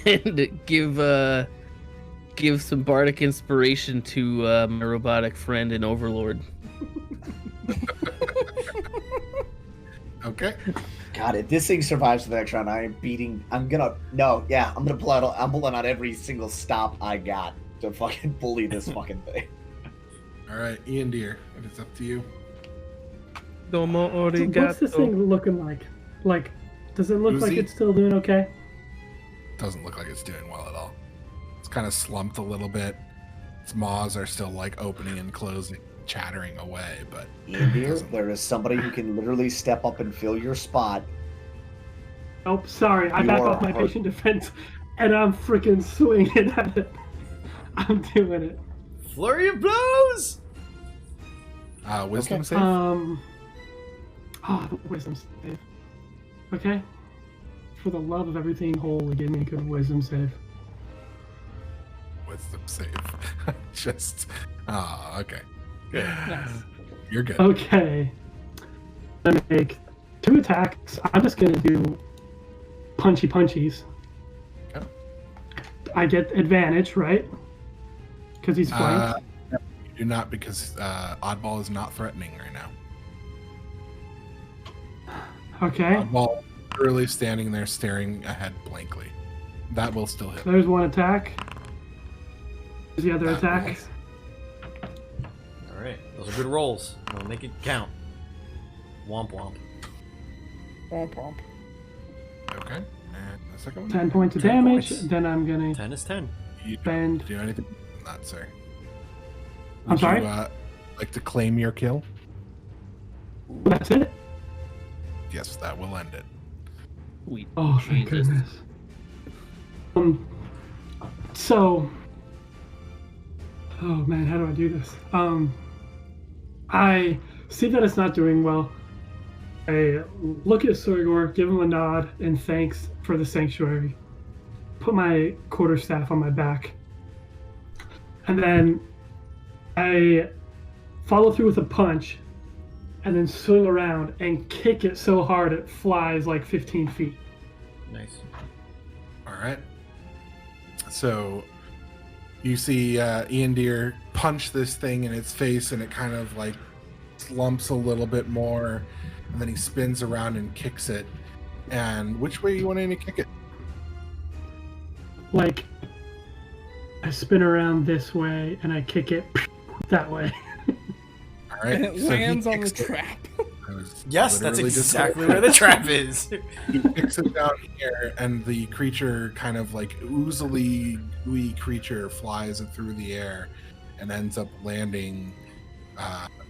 and give some bardic inspiration to my robotic friend and overlord. Okay. God, if this thing survives the next round, I'm pulling out every single stop I got to fucking bully this fucking thing. All right, Ian Deere, it is up to you. Domo so what's this thing looking like? Like, does it look like Uzi? it's still doing okay? Doesn't look like it's doing well at all. It's kind of slumped a little bit. Its maws are still like opening and closing, chattering away, but Ian Deere, there is somebody who can literally step up and fill your spot. Oh, sorry, I You back are off my hurt. patient defense, and I'm freaking swinging at it. I'm doing it. Flurry of blows! wisdom save. The wisdom save. Okay. For the love of everything holy, give me a good wisdom save. Wisdom save. Just. Okay. Nice. You're good. Okay. I'm gonna make 2 attacks. I'm just gonna do punchy punchies. Okay. I get advantage, right? Because he's flanked. You do not, because Oddball is not threatening right now. Okay. Oddball literally standing there staring ahead blankly. That will still hit. There's 1 attack. There's the other That attack. rolls. Alright, those are good rolls. We'll make it count. Womp womp. Womp womp. Okay. And the second one? 10 points of 10 damage. points. Then I'm gonna 10 is 10. You don't spend. do anything on that, sir. I'm Would sorry? You, like to claim your kill? That's it. Yes, that will end it. Sweet Oh, thank Jesus. goodness. So. Oh man, how do I do this? I see that it's not doing well, I look at Sorgor, give him a nod and thanks for the sanctuary. Put my quarterstaff on my back. And then I follow through with a punch and then swing around and kick it so hard it flies like 15 feet. Nice. All right. So you see Ian Deere punch this thing in its face, and it kind of like slumps a little bit more, and then he spins around and kicks it. And which way you want to kick it? Like, I spin around this way and I kick it that way. All right. And it so he lands on the kicks it. trap. I was Yes, that's literally just exactly where the trap is. He kicks it down here, and the creature, kind of like oozily gooey creature, flies it through the air and ends up landing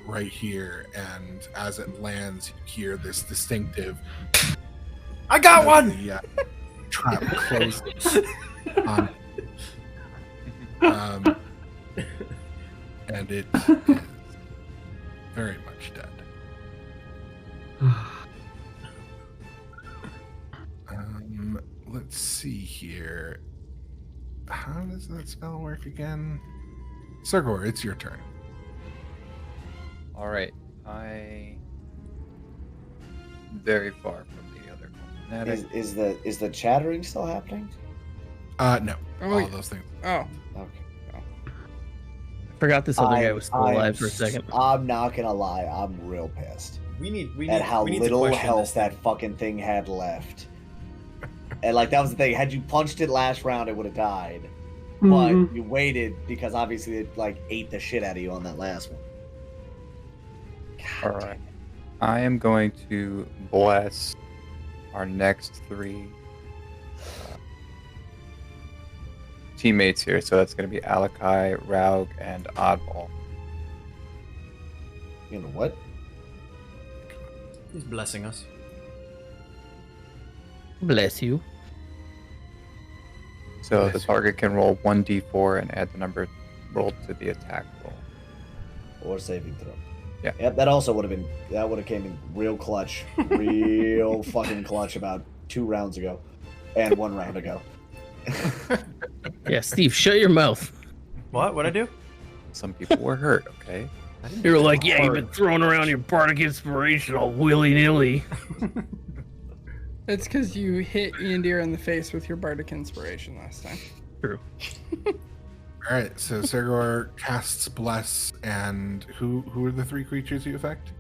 right here. And as it lands, you hear this distinctive. I got one. The trap closes on and it is very much dead. Let's see here. How does that spell work again? Sergor, it's your turn. All right. Very far from the other fanatic. Is the chattering still happening? No. Oh, All yeah. of those things. Oh, Okay. Forgot this other guy I- was still I am alive for a second. I'm not gonna lie, I'm real pissed We need at how we need little to question health this that thing. fucking thing had left. And like that was the thing. Had you punched it last round, it would have died. But Mhm. you waited because obviously it like ate the shit out of you on that last one. God All right. I am going to bless our next three teammates here. So that's going to be Alakai, Raug, and Oddball. You know what? He's blessing us. Bless you. So the Bless you. target can roll 1d4 and add the number rolled to the attack roll. Or saving throw. Yeah. Yep, that also would have came in real clutch. Real fucking clutch about 2 rounds ago. And 1 round ago. Yeah, Steve, shut your mouth. What? What'd I do? Some people were hurt, okay? I didn't You were do like, that. yeah, you've been throwing around your bardic inspiration all willy-nilly. it's because you hit Ian Deere in the face with your bardic inspiration last time. True. All right. So Sergor casts bless, and who are the 3 creatures you affect?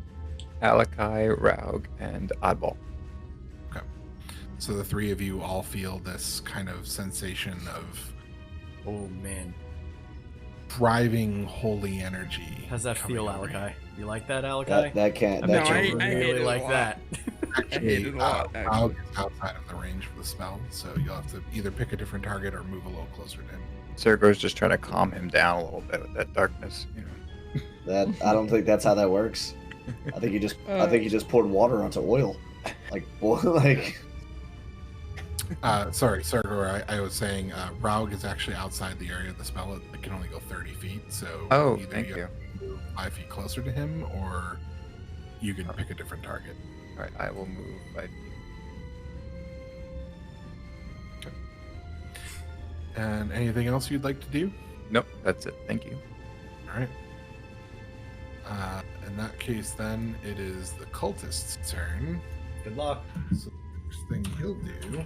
Alakai, Raug, and Oddball. So the 3 of you all feel this kind of sensation of Oh man, driving holy energy. how's that coming feel, over you. Alakai? You like that, Alakai? That can't. I That bet No, you can't. I hate really it a like lot. that. Actually, hate it a lot, actually. Raug is outside of the range of the spell, so you'll have to either pick a different target or move a little closer to him. Sergor's just trying to calm him down a little bit with that darkness. You know. That I don't think that's how that works. I think you just poured water onto oil. Like like Sorry, Sergor, I was saying Raug is actually outside the area of the spell. It can only go 30 feet, so Oh, either thank you you. have to move 5 feet closer to him, or you can pick a different target. All right, I will move 5 feet. And anything else you'd like to do? Nope, that's it. Thank you. All right. In that case, then it is the cultist's turn. Good luck. So the first thing he'll do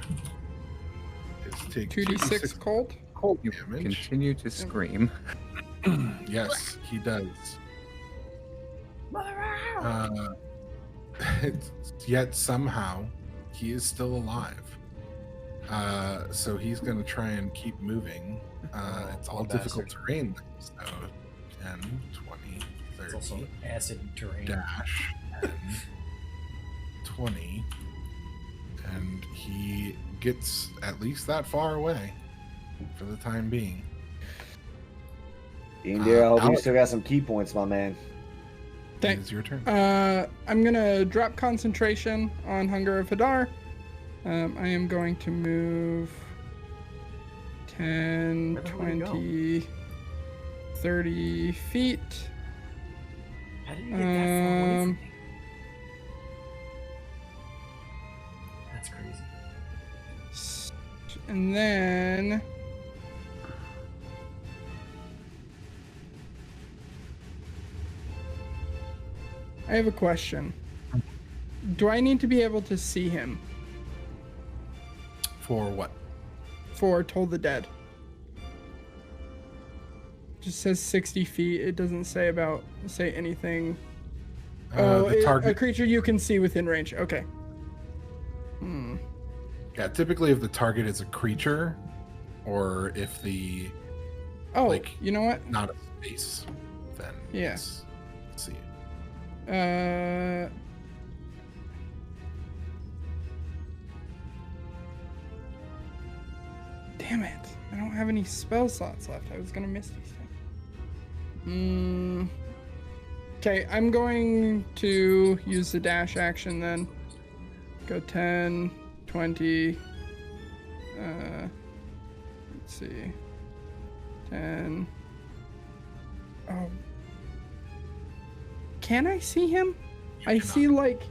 is take 2d6 cold? cold You damage. continue to scream. Yes, he does. Yet somehow he is still alive. So he's going to try and keep moving. It's all poor difficult terrain, so 10, 20, It's also 30, acid terrain. dash, 10, 20, and he gets at least that far away for the time being. Ian Deere, I hope you Alex- still got some key points, my man. It is your turn. I'm gonna drop concentration on Hunger of Hadar. I am going to move 10, Where the hell did he go? 20, 30 feet. How did you get that far away from me? That's crazy. And then I have a question. Do I need to be able to see him For what? for Toll the Dead? Just says 60 feet. It doesn't say anything. The target. A creature you can see within range. Okay. Yeah, typically if the target is a creature, or if the Oh, Like- you know what? not a space, then Yeah. yes. Let's see. Damn it. I don't have any spell slots left. I was gonna miss these things. Okay, I'm going to use the dash action then. Go 10, 20. Let's see. 10. Oh. Can I see him? I see like.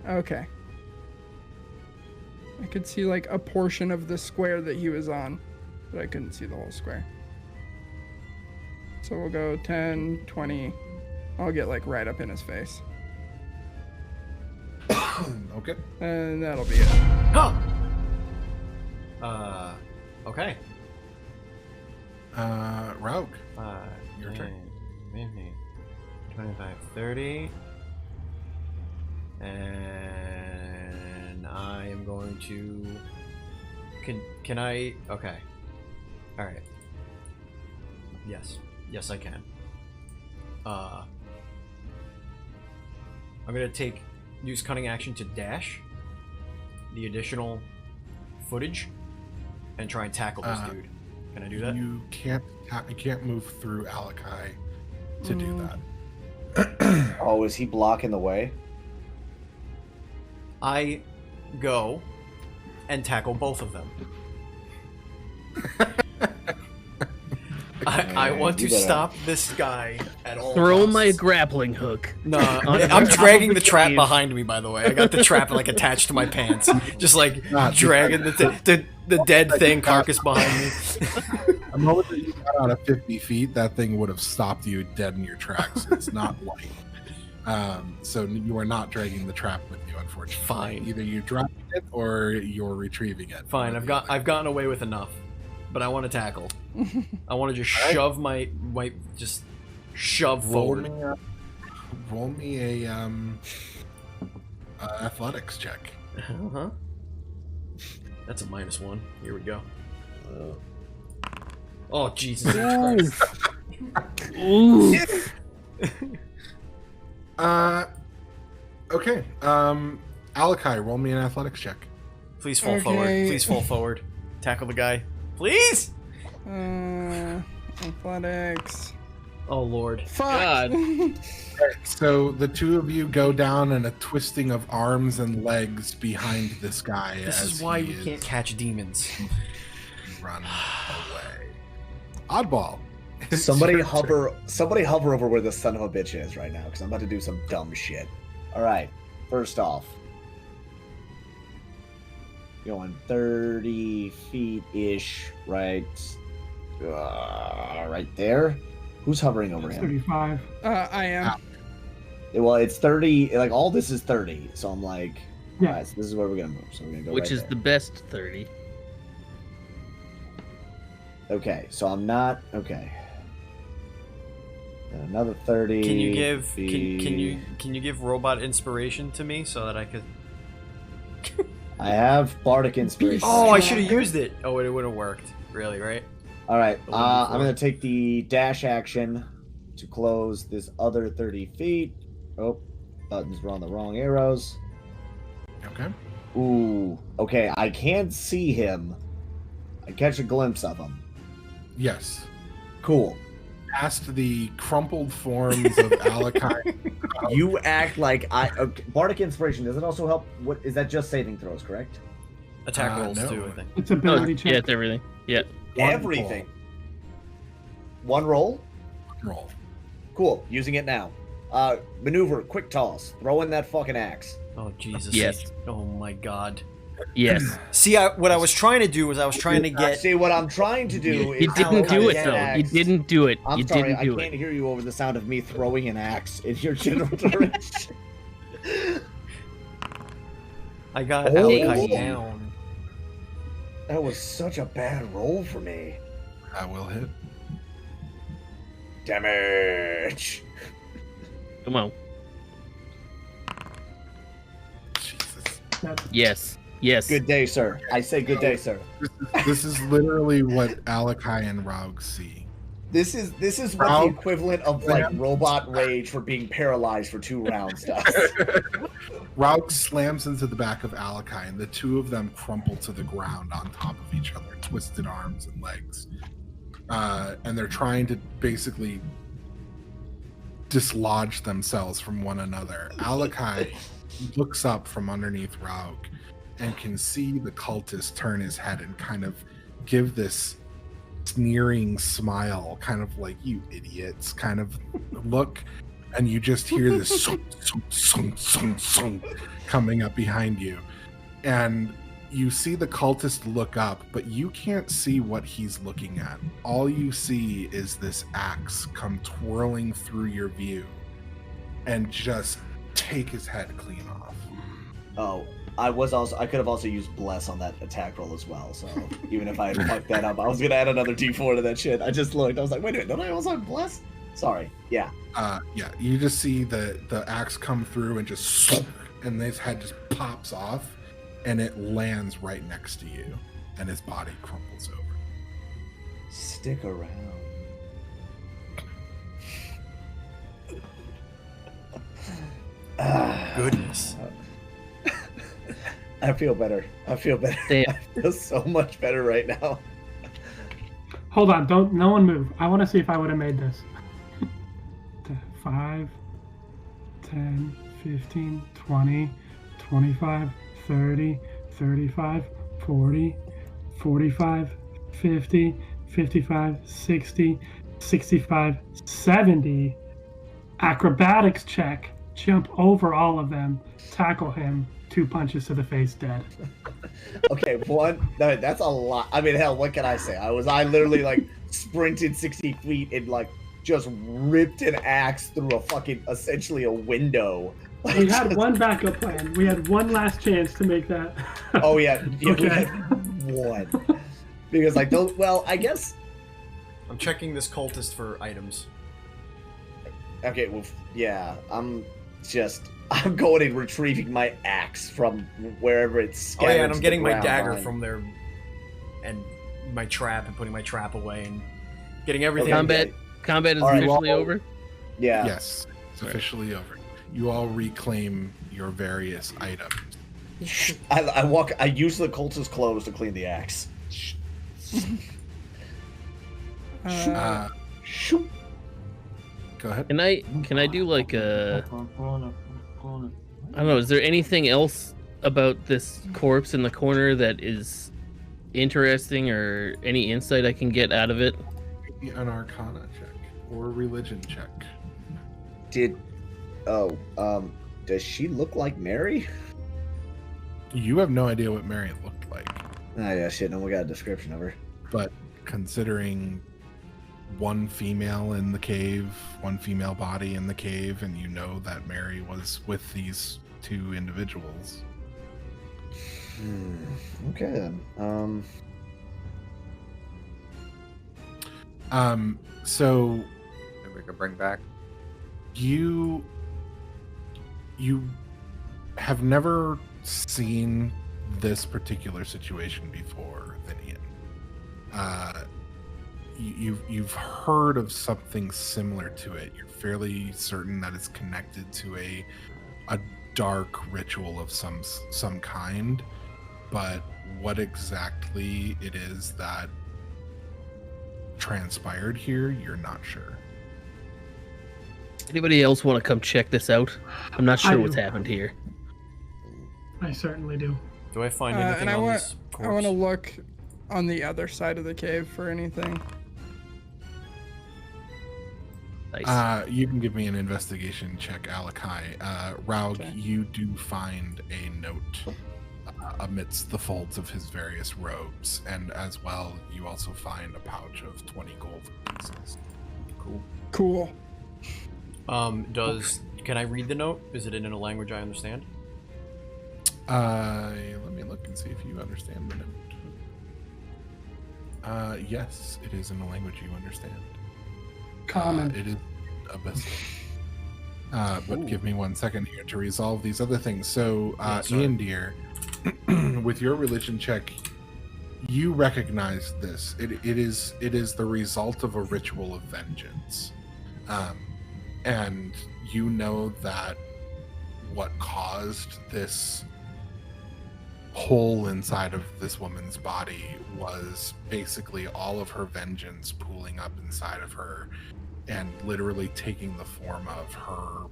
Okay. I could see like a portion of the square that he was on, but I couldn't see the whole square. So we'll go 10, 20. I'll get like right up in his face. Okay. And that'll be it. Oh. Okay. Raug. Your 10, turn. 15, 25, 30. And I am going to. Can I? Okay. All right. Yes. Yes, I can. I'm gonna use cunning action to dash the additional footage and try and tackle this dude. Can I do that? You can't move through Alakai to do that. Oh, is he blocking the way? I go and tackle both of them. I want to You better- stop this guy at all Throw costs. my grappling hook. No, on I'm top dragging of the the trap cave. behind me. By the way, I got the trap like attached to my pants, just like Ah, dragging the dead thing carcass behind me. The moment that you got out of 50 feet, that thing would have stopped you dead in your tracks. It's not light. So you are not dragging the trap with you, unfortunately. Fine. Either you're dropping it or you're retrieving it. Fine, I've gotten away with enough, but I want to tackle. I want to just Alright. shove my just shove forward. Roll me a athletics check. Uh-huh. That's a -1. Here we go. Oh Jesus Christ! Ooh. Okay. Alakai, roll me an athletics check. Please fall forward. Okay. Please fall forward. Tackle the guy. Please. Athletics. Oh Lord. Fuck. God. So the two of you go down in a twisting of arms and legs behind this guy. This as is why he we can't catch demons. run away. Oddball. It's Somebody your turn. hover over where the son of a bitch is right now, because I'm about to do some dumb shit. All right, first off, going 30 feet ish, right, right there. Who's hovering over him? 35. I am. Well, it's 30. Like all this is 30, so I'm like, Yeah. all right, so this is where we're gonna move. So we're gonna go. Which right is there. the best 30. Okay, so I'm not okay. Then another 30. Can you give be- can you give robot inspiration to me so that I could? I have bardic inspiration. Oh, I should have used it. Oh, it would have worked. Really, right? All right, A little I'm before. gonna take the dash action to close this other 30 feet. Oh, buttons were on the wrong arrows. Okay. Ooh, okay, I can't see him. I catch a glimpse of him. Yes. Cool. Past the crumpled forms of Alakai. You act like okay, bardic inspiration. Does it also help? What is that? Just saving throws, correct? Attack rolls no. too, I think. It's Oh, ability check. yeah, it's everything. Yeah. One Everything. One roll. roll. Cool. Using it now. Maneuver. Quick toss. Throw in that fucking axe. Oh Jesus. Yes. Oh my God. Yes. See, what I was trying to do was I was trying to get. See, what I'm trying to do is You didn't do it, though. You axe. didn't do it. I'm You sorry, didn't I do can't it. hear you over the sound of me throwing an axe in your general direction. I got Oh. Alakai down. That was such a bad roll for me. That will hit. Damage. Come on. Jesus. Yes. Yes. Good day, sir. I say good day, sir. This is literally what Alakai and Raug see. This is what the Raug- equivalent of like robot rage for being paralyzed for 2 rounds does. Raug slams into the back of Alakai, and the two of them crumple to the ground on top of each other, twisted arms and legs. And they're trying to basically dislodge themselves from one another. Alakai looks up from underneath Raug and can see the cultist turn his head and kind of give this sneering smile, kind of like, you idiots kind of look, and you just hear this sung, sung, sung, sung, sung, coming up behind you, and you see the cultist look up, but you can't see what he's looking at. All you see is this axe come twirling through your view and just take his head clean off. Oh, I could have also used bless on that attack roll as well. So even if I had fucked that up, I was gonna add another D4 to that shit. I just looked. I was like, wait a minute, don't I also have bless? Sorry. Yeah. Yeah. You just see the axe come through and just, and his head just pops off, and it lands right next to you, and his body crumples over. Stick around. Goodness. I feel better. Damn. I feel so much better right now. Hold on, no one move. I want to see if I would have made this. 5, 10, 15, 20, 25, 30, 35, 40, 45, 50, 55, 60, 65, 70. Acrobatics check. Jump over all of them. Tackle him. 2 punches to the face, dead. Okay, no, that's a lot. I mean, hell, what can I say? I literally like sprinted 60 feet and like just ripped an axe through essentially a window. Like, We had one backup plan. We had one last chance to make that. Oh yeah, we Okay. had one. Because like those. Well, I guess. I'm checking this cultist for items. Okay, well, yeah, I'm going and retrieving my axe from wherever it's Oh scattered. yeah, and I'm to getting the my ground dagger behind. from there, and my trap, and putting my trap away, and getting everything. Okay. Combat is All right. officially over. Yeah. Yes, it's officially over. You all reclaim your various items. I use the cultist's clothes to clean the axe. Shoot. Go ahead. Can I do like a? I don't know. Is there anything else about this corpse in the corner that is interesting, or any insight I can get out of it? An Arcana check or a religion check. Does she look like Mary? You have no idea what Mary looked like, Oh yeah, shit, no one got a description of her. but considering one female in the cave, one female body in the cave, and you know that Mary was with these 2 individuals. Okay then. So That we could bring back. you have never seen this particular situation before, Vinian. You've heard of something similar to it. You're fairly certain that it's connected to a dark ritual of some kind, but what exactly it is that transpired here, you're not sure. Anybody else want to come check this out? I'm not I sure do. what's happened here. I certainly do. Do I find anything and on this I want to corpse? look on the other side of the cave for anything. Nice. You can give me an investigation check, Alakai. Raug, Okay. you do find a note amidst the folds of his various robes, and as well, you also find a pouch of 20 gold pieces. Cool. Can I read the note? Is it in a language I understand? Let me look and see if you understand the note. Yes, it is in a language you understand. Common. It is abyssal. But give me 1 second here to resolve these other things. So, Ian Deer, with your religion check, you recognize this. It is the result of a ritual of vengeance, and you know that what caused this hole inside of this woman's body was basically all of her vengeance pooling up inside of her and literally taking the form of her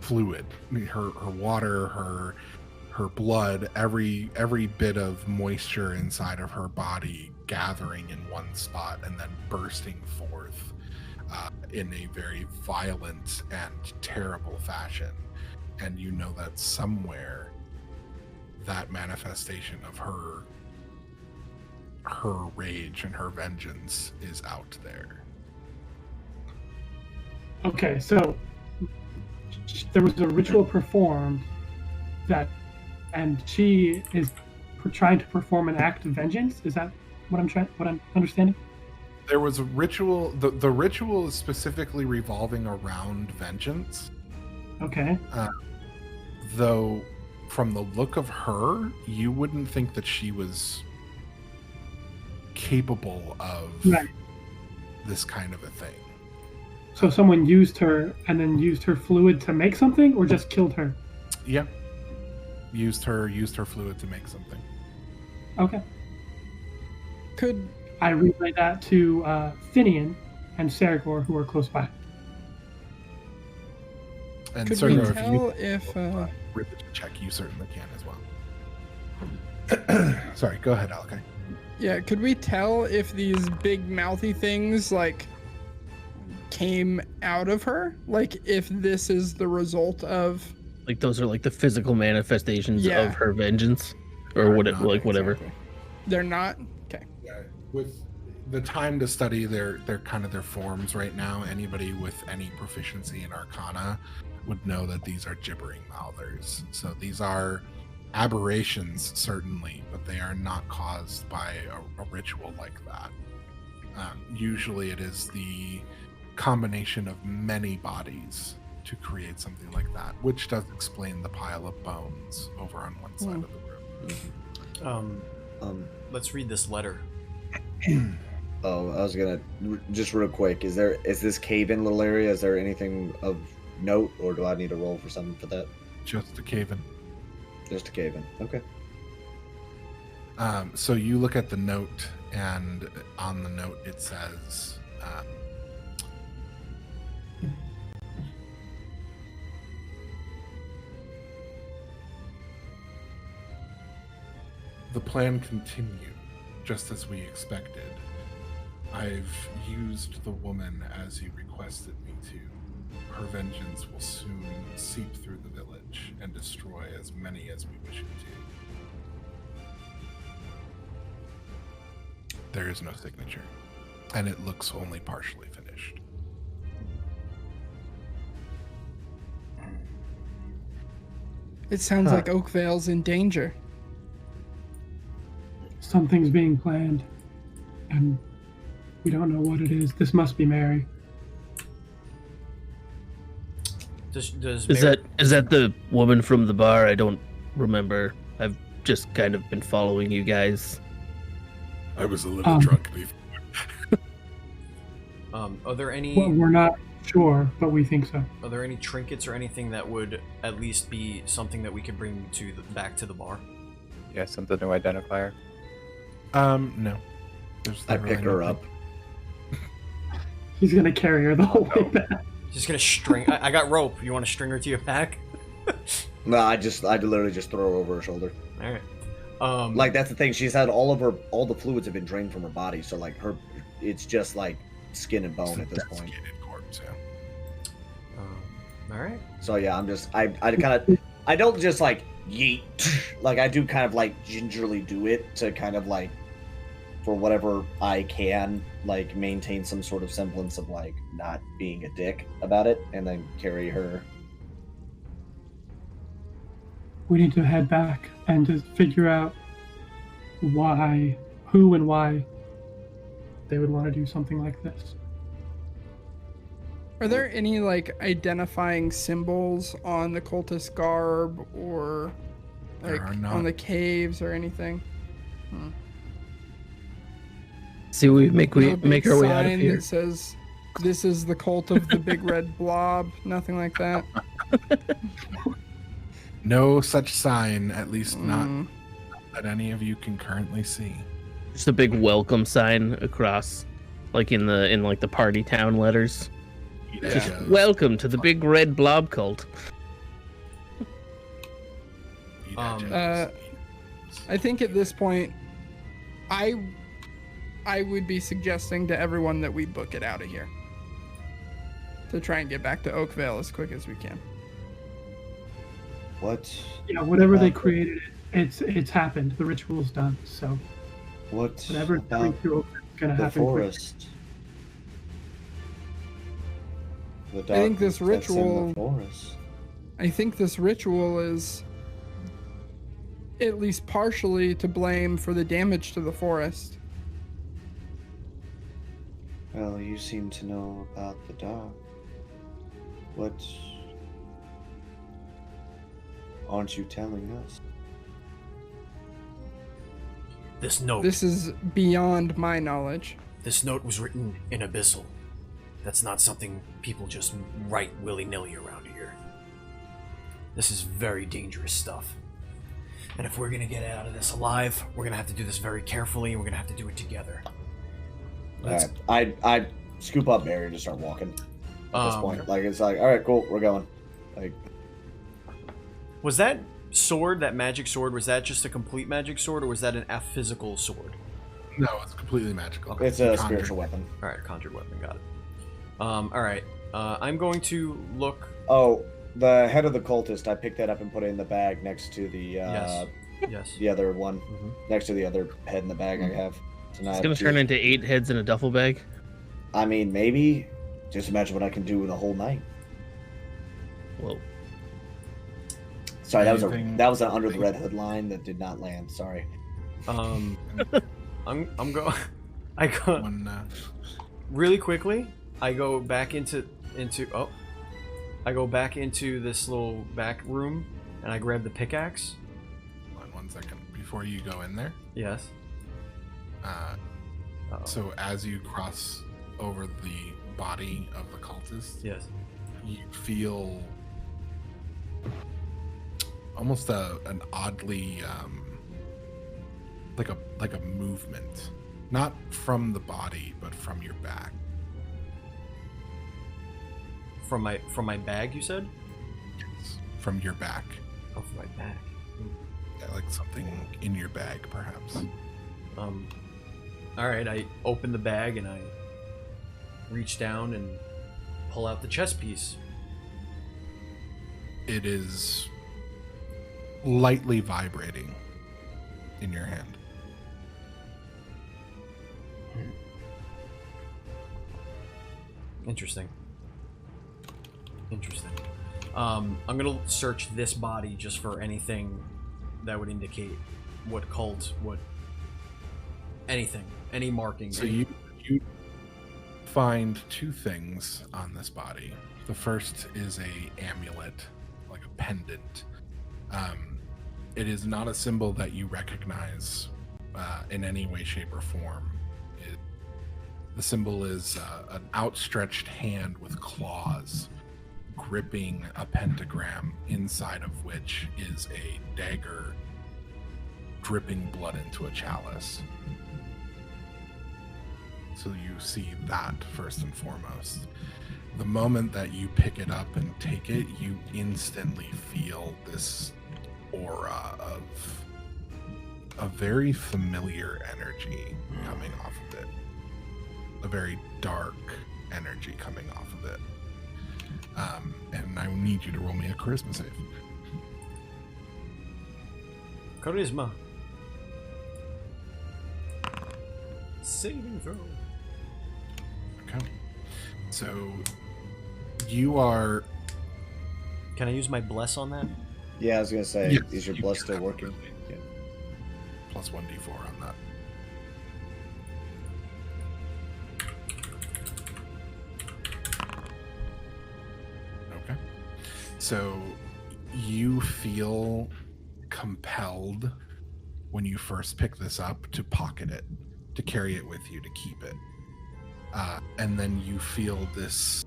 fluid, her water, her blood, every bit of moisture inside of her body gathering in one spot and then bursting forth in a very violent and terrible fashion. And you know that somewhere that manifestation of her rage and her vengeance is out there. Okay, so there was a ritual performed and she is trying to perform an act of vengeance. Is that what I'm understanding? There was a ritual. The ritual is specifically revolving around vengeance. Okay. Though, from the look of her, you wouldn't think that she was capable of this kind of a thing. So someone used her and then used her fluid to make something, or just killed her? Yeah. Used her fluid to make something. Okay. Could I relay that to Finian and Saragor, who are close by. And could Sergor, we if tell you if religion check, you certainly can as well. Sorry, go ahead, Alki. yeah, could we tell if these big mouthy things like came out of her? Like if this is the result of Like those are like the physical manifestations Yeah. of her vengeance, or what? Not Like whatever. Exactly. They're not? Okay. Yeah, with the time to study their kind of their forms right now, anybody with any proficiency in Arcana would know that these are gibbering mouthers. So these are aberrations, certainly, but they are not caused by a ritual like that. Usually it is the combination of many bodies to create something like that, which does explain the pile of bones over on one side of the room. Let's read this letter. Oh, I was gonna just real quick. Is this cave-in little area? Is there anything of note, or do I need to roll for something for that? Just a cave-in. Just a cave-in. Okay. So you look at the note, and on the note it says, the plan continued just as we expected. I've used the woman as you requested me to. Her vengeance will soon seep through the village and destroy as many as we wish it to. There is no signature, and it looks only partially finished. It sounds like Oakvale's in danger. Something's being planned, and we don't know what it is. This must be Mary. Does Is Mary- that the woman from the bar? I don't remember. I've just kind of been following you guys. I was a little drunk before. Are there any Well, we're not sure, but we think so. are there any trinkets or anything that would at least be something that we could bring back to the bar? Yeah, something to identify her. No. There's I not pick really her nothing. up. He's gonna carry her the whole way back. Just gonna string. I got rope. You want to string her to your back? No, I literally just throw her over her shoulder. All right. Like that's the thing. She's had all the fluids have been drained from her body, so like it's just like skin and It's bone a at this point. desiccated corpse, yeah. all right. So yeah, I I don't just like yeet. Like I do kind of like gingerly do it to kind of like, for whatever I can, like maintain some sort of semblance of like not being a dick about it, and then carry her. We need to head back and just figure out who and why they would want to do something like this. Are there any like identifying symbols on the cultist garb or like There are not. on the caves or anything? See, we make No big make our way out of sign here. that says, "This is the cult of the big red blob." Nothing like that. No such sign, at least Mm. not that any of you can currently see. Just a big welcome sign across, like in like the party town letters. It Just goes, welcome to the big red blob cult. it Um, I think at this point, I would be suggesting to everyone that we book it out of here to try and get back to Oakvale as quick as we can. What? Yeah, whatever they about- created, it's happened. The ritual's done. So What whatever's coming about through is gonna the happen quick. forest? The I think this darkness that's in ritual- the forest. I think this ritual is at least partially to blame for the damage to the forest. Well, you seem to know about the dark. What aren't you telling us? This note. This is beyond my knowledge. This note was written in Abyssal. That's not something people just write willy-nilly around here. This is very dangerous stuff. And if we're gonna get out of this alive, we're gonna have to do this very carefully, and we're gonna have to do it together. Let's, Alright, I scoop up Mary and just start walking at this point. Like, it's like, alright, cool, we're going. Like, Was that sword, that magic sword, was that just a complete magic sword, or was that a physical sword? No, it's completely magical. it's a Conjured. spiritual weapon. Alright, conjured weapon, got it. Alright. I'm going to look... Oh, the head of the cultist, I picked that up and put it in the bag next to the, Yes. the other one. Mhm. Next to the other head in the bag I have. So now I It's have gonna two. turn into 8 heads in a duffel bag. I mean, maybe. Just imagine what I can do in a whole night. Whoa. Sorry, that was Anything- an under the red hood line that did not land. Sorry. I'm going... I go... One, Really quickly, I go back into I go back into this little back room, and I grab the pickaxe. hold on 1 second. Before you go in there, Yes. Uh-oh. so as you cross over the body of the cultist, Yes. you feel almost an oddly like a movement, not from the body but from your back. From my bag, you said? From your back. Oh, from my bag. Yeah, like something in your bag, perhaps. All right. I open the bag and I reach down and pull out the chess piece. It is lightly vibrating in your hand. Interesting. I'm gonna search this body just for anything that would indicate what cult, anything, any markings. So you find 2 things on this body. The first is a amulet, like a pendant. It is not a symbol that you recognize in any way, shape, or form. The symbol is an outstretched hand with claws gripping a pentagram, inside of which is a dagger dripping blood into a chalice. So you see that first and foremost. The moment that you pick it up and take it, you instantly feel this aura of a very familiar energy coming off of it. A very dark energy coming off of it. And I need you to roll me a charisma save. Charisma. Saving throw. Okay. So you are. Can I use my bless on that? Yeah, I was gonna say, Yes, is your you blood can still working? absolutely. Yeah. Plus 1d4 on that. Okay. So you feel compelled when you first pick this up to pocket it, to carry it with you, to keep it. And then you feel this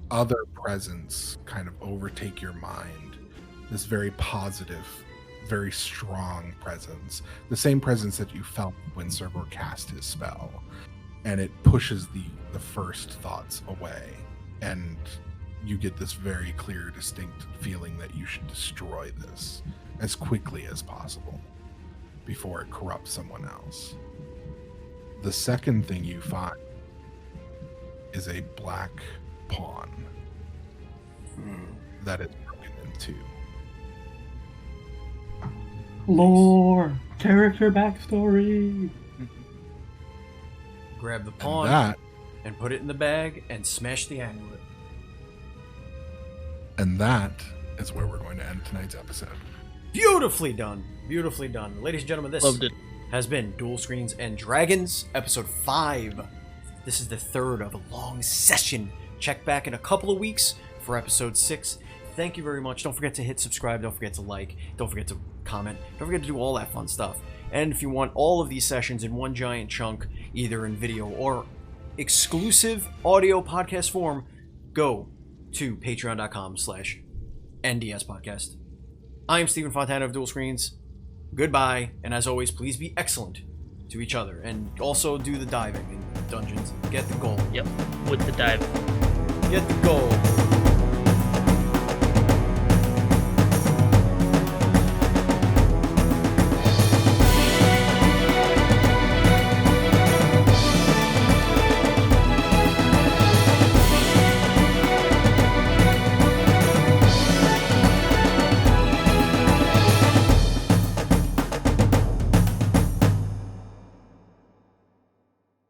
other presence kind of overtake your mind. This very positive, very strong presence. The same presence that you felt when Cerber cast his spell. And it pushes the first thoughts away. And you get this very clear, distinct feeling that you should destroy this as quickly as possible before it corrupts someone else. The second thing you find is a black pawn that is broken in two. Lore, character backstory. Grab the And pawn that, and put it in the bag and smash the amulet. and that is where we're going to end tonight's episode. Beautifully done. Beautifully done. Ladies and gentlemen, this Loved it. has been Duel Screens and Dragons, episode 5. This is the third of a long session. Check back in a couple of weeks for episode 6. Thank you very much. Don't forget to hit subscribe. Don't forget to like. Don't forget to comment. Don't forget to do all that fun stuff. And if you want all of these sessions in one giant chunk, either in video or exclusive audio podcast form, go to patreon.com/NDS podcast. I'm Stephen Fontana of Duel Screens. Goodbye, and as always, please be excellent to each other, and also do the diving in dungeons. Get the gold. Yep, with the dive. Get the gold.